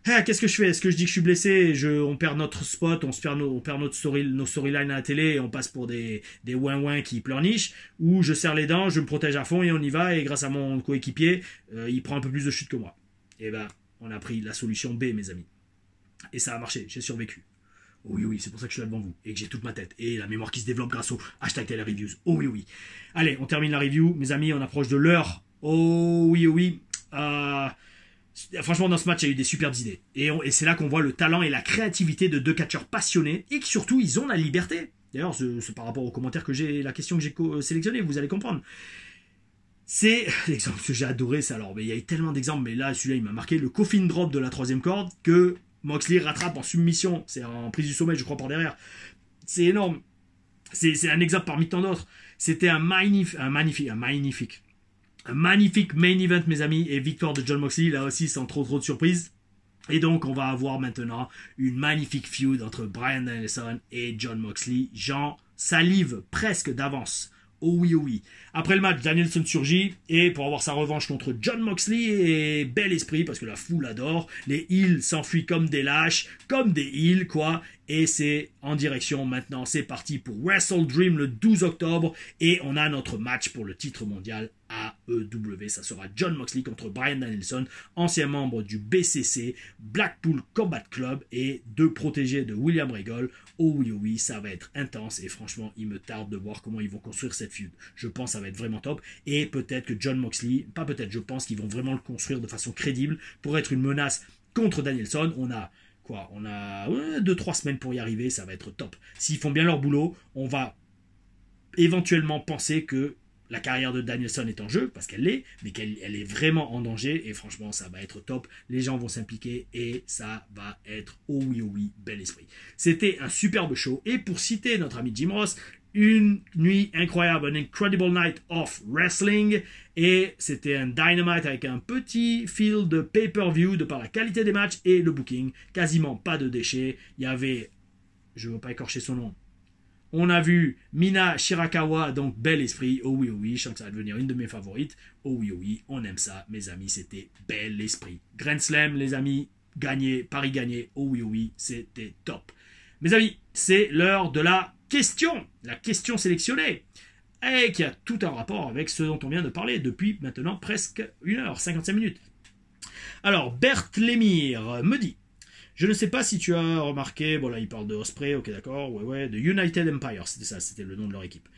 Ah, qu'est-ce que je fais? Est-ce que je dis que je suis blessé, on perd notre spot, on perd nos storylines à la télé et on passe pour des ouin-ouin qui pleurnichent, ou je serre les dents, je me protège à fond et on y va, et grâce à mon coéquipier, il prend un peu plus de chute que moi. Et ben, on a pris la solution B, mes amis. Et ça a marché, j'ai survécu. Oui, oui, c'est pour ça que je suis là devant vous, et que j'ai toute ma tête, et la mémoire qui se développe grâce au hashtag #TLReviews. Oh oui, oui. Allez, on termine la review, mes amis, on approche de l'heure. Oh oui, oh oui. Franchement, dans ce match, il y a eu des superbes idées. Et c'est là qu'on voit le talent et la créativité de deux catcheurs passionnés et que surtout, ils ont la liberté. D'ailleurs, c'est par rapport aux commentaires la question que j'ai sélectionnée, vous allez comprendre. C'est l'exemple que j'ai adoré, c'est alors, mais il y a eu tellement d'exemples, mais là, celui-là, il m'a marqué le coffin drop de la 3e corde que Moxley rattrape en submission. C'est en prise du sommet, je crois, par derrière. C'est énorme. C'est un exemple parmi tant d'autres. C'était un magnifique main event, mes amis, et victoire de Jon Moxley, là aussi, sans trop de surprises. Et donc, on va avoir maintenant une magnifique feud entre Bryan Danielson et Jon Moxley. J'en salive presque d'avance. Oh oui, oh oui. Après le match, Danielson surgit, et pour avoir sa revanche contre Jon Moxley, et bel esprit, parce que la foule adore, les heels s'enfuient comme des lâches, comme des heels, quoi, et c'est en direction maintenant, c'est parti pour Wrestle Dream le 12 octobre, et on a notre match pour le titre mondial AEW. Ça sera Jon Moxley contre Bryan Danielson, ancien membre du BCC, Blackpool Combat Club et deux protégés de William Regal. Oh oui, oh oui, ça va être intense et franchement, il me tarde de voir comment ils vont construire cette feud. Je pense que ça va être vraiment top et peut-être que Jon Moxley, pas peut-être, je pense qu'ils vont vraiment le construire de façon crédible pour être une menace contre Danielson. On a 2-3 semaines pour y arriver, ça va être top. S'ils font bien leur boulot, on va éventuellement penser que la carrière de Danielson est en jeu, parce qu'elle l'est, mais qu'elle est vraiment en danger, et franchement, ça va être top. Les gens vont s'impliquer, et ça va être, oh oui, bel esprit. C'était un superbe show, et pour citer notre ami Jim Ross, une nuit incroyable, an incredible night of wrestling, et c'était un Dynamite avec un petit feel de pay-per-view de par la qualité des matchs et le booking, quasiment pas de déchets. Il y avait, je ne veux pas écorcher son nom, on a vu Mina Shirakawa, donc bel esprit, oh oui, je sens que ça va devenir une de mes favorites, oh oui, on aime ça, mes amis, c'était bel esprit. Grand Slam, les amis, gagné, Paris gagné, oh oui, c'était top. Mes amis, c'est l'heure de la question sélectionnée, et qui a tout un rapport avec ce dont on vient de parler depuis maintenant presque 1h, 55 minutes. Alors, Bert Lemire me dit: je ne sais pas si tu as remarqué, bon là il parle de Osprey, ok d'accord, ouais, de United Empire, c'était ça, c'était le nom de leur équipe.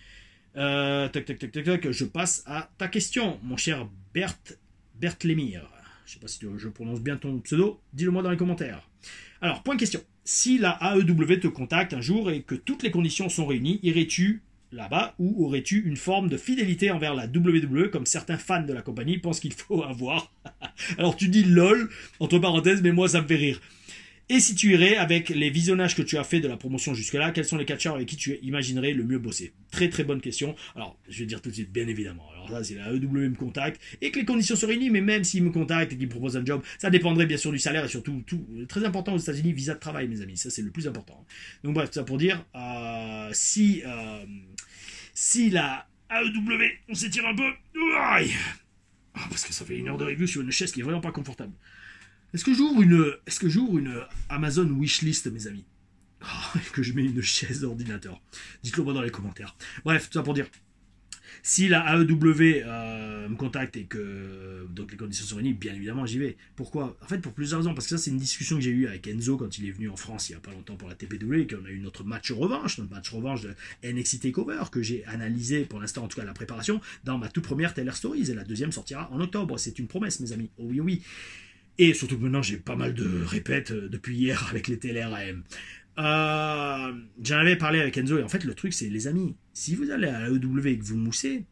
Je passe à ta question, mon cher Bert Lemire. Je ne sais pas si je prononce bien ton pseudo, dis-le moi dans les commentaires. Alors, point question. Si la AEW te contacte un jour et que toutes les conditions sont réunies, irais-tu là-bas ou aurais-tu une forme de fidélité envers la WWE comme certains fans de la compagnie pensent qu'il faut avoir? Alors tu dis lol, entre parenthèses, mais moi ça me fait rire. Et si tu irais, avec les visionnages que tu as fait de la promotion jusque-là, quels sont les catcheurs avec qui tu imaginerais le mieux bosser? Très très bonne question. Alors, je vais dire tout de suite, bien évidemment. Alors là, c'est la AEW me contacte et que les conditions sont réunies, mais même s'ils me contactent et qu'ils me proposent un job, ça dépendrait bien sûr du salaire et surtout, très important aux États-Unis, visa de travail, mes amis. Ça, c'est le plus important. Donc bref, ça pour dire, si la AEW, on s'étire un peu, parce que ça fait 1 heure de review sur une chaise qui est vraiment pas confortable. Est-ce que j'ouvre une Amazon wishlist, mes amis? Que je mets une chaise d'ordinateur. Dites-le moi dans les commentaires. Bref, tout ça pour dire, si la AEW me contacte et que donc les conditions sont réunies, bien évidemment j'y vais. Pourquoi? En fait, pour plusieurs raisons. Parce que ça, c'est une discussion que j'ai eue avec Enzo quand il est venu en France il n'y a pas longtemps pour la TPW, et qu'on a eu notre match revanche de NXT TakeOver, que j'ai analysé pour l'instant, en tout cas la préparation, dans ma toute première Taylor Stories, et la deuxième sortira en octobre. C'est une promesse, mes amis. Oh oui. Et surtout que maintenant, j'ai pas mal de répètes depuis hier avec les TLRAM. J'en avais parlé avec Enzo, et en fait, le truc, c'est, les amis, si vous allez à la AEW et que vous moussez,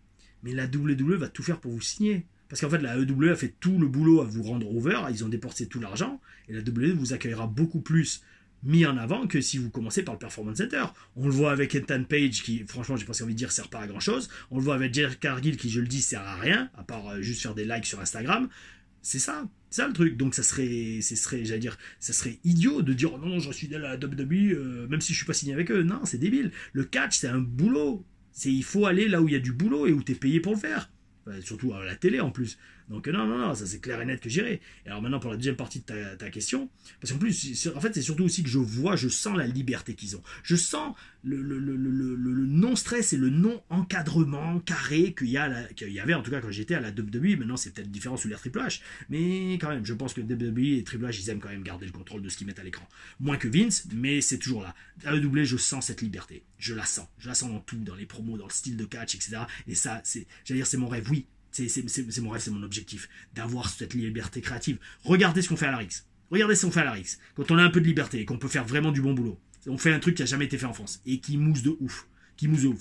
mais la WWE va tout faire pour vous signer. Parce qu'en fait, la AEW a fait tout le boulot à vous rendre over, ils ont dépensé tout l'argent, et la WWE vous accueillera beaucoup plus mis en avant que si vous commencez par le Performance Center. On le voit avec Ethan Page, qui, franchement, j'ai pas envie de dire, sert pas à grand chose. On le voit avec Jeff Cargill, qui, je le dis, sert à rien, à part juste faire des likes sur Instagram. C'est ça le truc. Donc ça serait idiot de dire oh non, je suis à la WWE, même si je suis pas signé avec eux. Non, c'est débile. Le catch, c'est un boulot. Il faut aller là où il y a du boulot et où tu es payé pour le faire. Surtout à la télé en plus. Donc non, ça c'est clair et net que j'irai. Et alors maintenant pour la deuxième partie de ta question, parce qu'en plus, en fait c'est surtout aussi que je sens la liberté qu'ils ont. Je sens le non-stress et le non-encadrement carré qu'il y avait en tout cas quand j'étais à la WWE. Maintenant c'est peut-être différent sous l'ère Triple H, mais quand même je pense que WWE et Triple H ils aiment quand même garder le contrôle de ce qu'ils mettent à l'écran. Moins que Vince, mais c'est toujours là. À AEW je sens cette liberté. Je la sens dans tout, dans les promos, dans le style de catch, etc. Et ça, c'est mon rêve, oui. C'est mon rêve, c'est mon objectif, d'avoir cette liberté créative. Regardez ce qu'on fait à la Rix. Quand on a un peu de liberté et qu'on peut faire vraiment du bon boulot. On fait un truc qui n'a jamais été fait en France et qui mousse de ouf.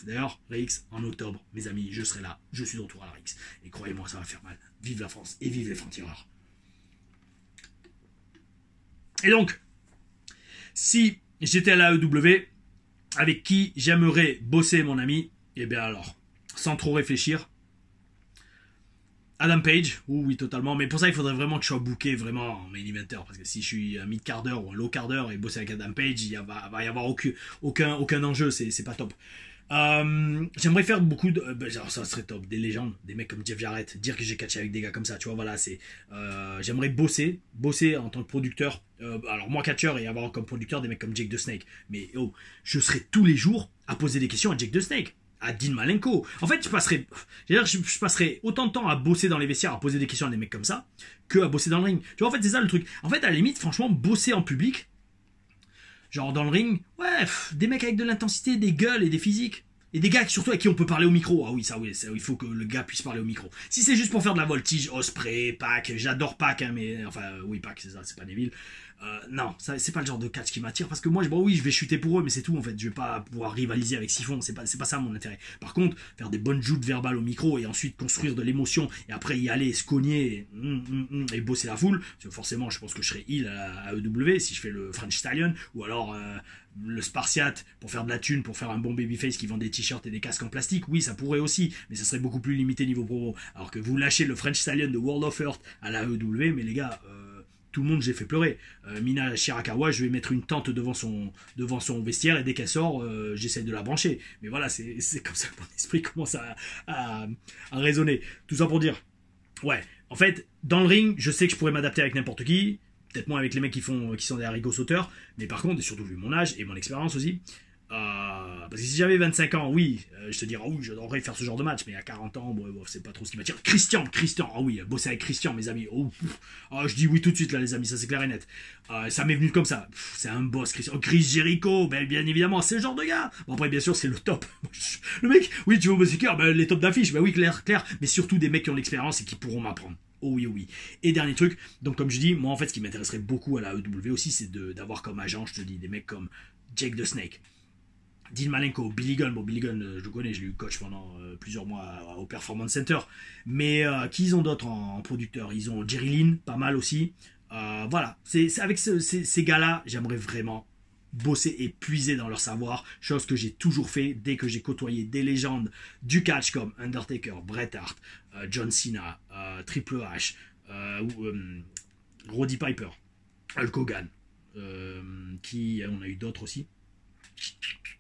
D'ailleurs, Rix, en octobre, mes amis, je serai là. Je suis de retour à la Rix. Et croyez-moi, ça va faire mal. Vive la France et vive les francs-tireurs. Et donc, si j'étais à la AEW, avec qui j'aimerais bosser, mon ami, eh bien alors, sans trop réfléchir, Adam Page, oui, totalement. Mais pour ça, il faudrait vraiment que je sois booké vraiment en main eventer. Parce que si je suis un mid-carder ou un low-carder et bosser avec Adam Page, il va y avoir aucun enjeu. C'est pas top. J'aimerais faire beaucoup de... alors ça serait top. Des légendes, des mecs comme Jeff Jarrett. Dire que j'ai catché avec des gars comme ça. Tu vois, voilà, c'est... j'aimerais bosser en tant que producteur. Alors moi, catcheur, et avoir comme producteur des mecs comme Jake the Snake. Mais je serais tous les jours à poser des questions à Jake the Snake. à Dean Malenko. En fait, je passerais autant de temps à bosser dans les vestiaires, à poser des questions à des mecs comme ça, que à bosser dans le ring. Tu vois, en fait, c'est ça le truc. En fait, à la limite, franchement, bosser en public, genre dans le ring, ouais, des mecs avec de l'intensité, des gueules et des physiques. Et des gars surtout avec qui on peut parler au micro. Ah oui, ça, il faut que le gars puisse parler au micro. Si c'est juste pour faire de la voltige, Osprey, Pac, j'adore Pac, hein, mais enfin, oui, Pac, c'est ça, c'est pas Neville. Non, ça, c'est pas le genre de catch qui m'attire parce que moi, bon, oui, je vais chuter pour eux, mais c'est tout en fait. Je vais pas pouvoir rivaliser avec Siphon, c'est pas ça mon intérêt. Par contre, faire des bonnes joutes verbales au micro et ensuite construire de l'émotion et après y aller, se cogner et bosser la foule, parce que forcément, je pense que je serais heal à EW si je fais le French Stallion ou alors le Spartiate pour faire de la thune, pour faire un bon babyface qui vend des t-shirts et des casques en plastique, oui, ça pourrait aussi, mais ça serait beaucoup plus limité niveau promo. Alors que vous lâchez le French Stallion de World of Hurt à la EW, mais les gars, tout le monde, j'ai fait pleurer. Mina Shirakawa, je vais mettre une tente devant son vestiaire et dès qu'elle sort, j'essaie de la brancher. Mais voilà, c'est comme ça que mon esprit commence à raisonner. Tout ça pour dire, ouais, en fait, dans le ring, je sais que je pourrais m'adapter avec n'importe qui. Peut-être moins avec les mecs qui sont des haricots sauteurs, mais par contre, et surtout vu mon âge et mon expérience aussi, parce que si j'avais 25 ans, oui, je te dirais, oui, j'adorerais faire ce genre de match, mais à 40 ans, bon, c'est pas trop ce qui m'attire. Christian, ah oui, bosser avec Christian, mes amis, je dis oui tout de suite là, les amis, ça c'est clair et net. Ça m'est venu comme ça, c'est un boss, Christian. Chris Jericho, ben, bien évidemment, c'est le genre de gars. Bon, après, bien sûr, c'est le top. Le mec, oui, tu veux bosser cœur, ben, les tops d'affiche, ben oui, clair, mais surtout des mecs qui ont l'expérience et qui pourront m'apprendre. Oh oui, oh oui. Et dernier truc, donc comme je dis, moi en fait ce qui m'intéresserait beaucoup à la EW aussi, c'est d'avoir comme agent, je te dis, des mecs comme Jake the Snake, Dean Malenko, Billy Gunn. Bon, Billy Gunn, je le connais, je l'ai eu coach pendant plusieurs mois au Performance Center. Mais qui ils ont d'autres en producteur? Ils ont Jerry Lynn, pas mal aussi. Voilà, c'est avec ces gars-là, j'aimerais vraiment bosser et puiser dans leur savoir, chose que j'ai toujours fait dès que j'ai côtoyé des légendes du catch comme Undertaker, Bret Hart, John Cena, Triple H, Roddy Piper, Hulk Hogan, on a eu d'autres aussi,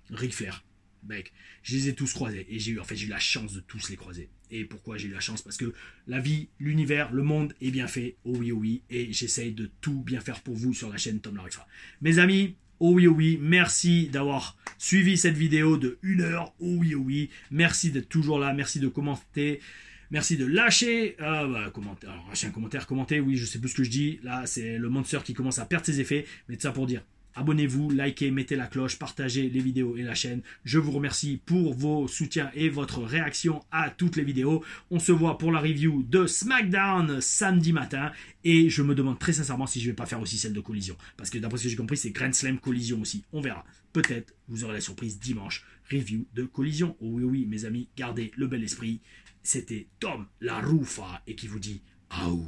Ric Flair, mec, je les ai tous croisés et j'ai eu la chance de tous les croiser. Et pourquoi j'ai eu la chance? Parce que la vie, l'univers, le monde est bien fait, oh oui, et j'essaye de tout bien faire pour vous sur la chaîne Tom Larifa. Mes amis, oh oui, merci d'avoir suivi cette vidéo de 1 heure, oh oui, merci d'être toujours là, merci de commenter, merci de lâcher, lâcher un commentaire, commenter, oui, je sais plus ce que je dis, là c'est le monster qui commence à perdre ses effets, mais tout ça pour dire, abonnez-vous, likez, mettez la cloche, partagez les vidéos et la chaîne. Je vous remercie pour vos soutiens et votre réaction à toutes les vidéos. On se voit pour la review de SmackDown samedi matin. Et je me demande très sincèrement si je vais pas faire aussi celle de Collision. Parce que d'après ce que j'ai compris, c'est Grand Slam Collision aussi. On verra. Peut-être vous aurez la surprise dimanche. Review de Collision. Oh oui, mes amis, gardez le bel esprit. C'était Tom La Rufa et qui vous dit « Aou ».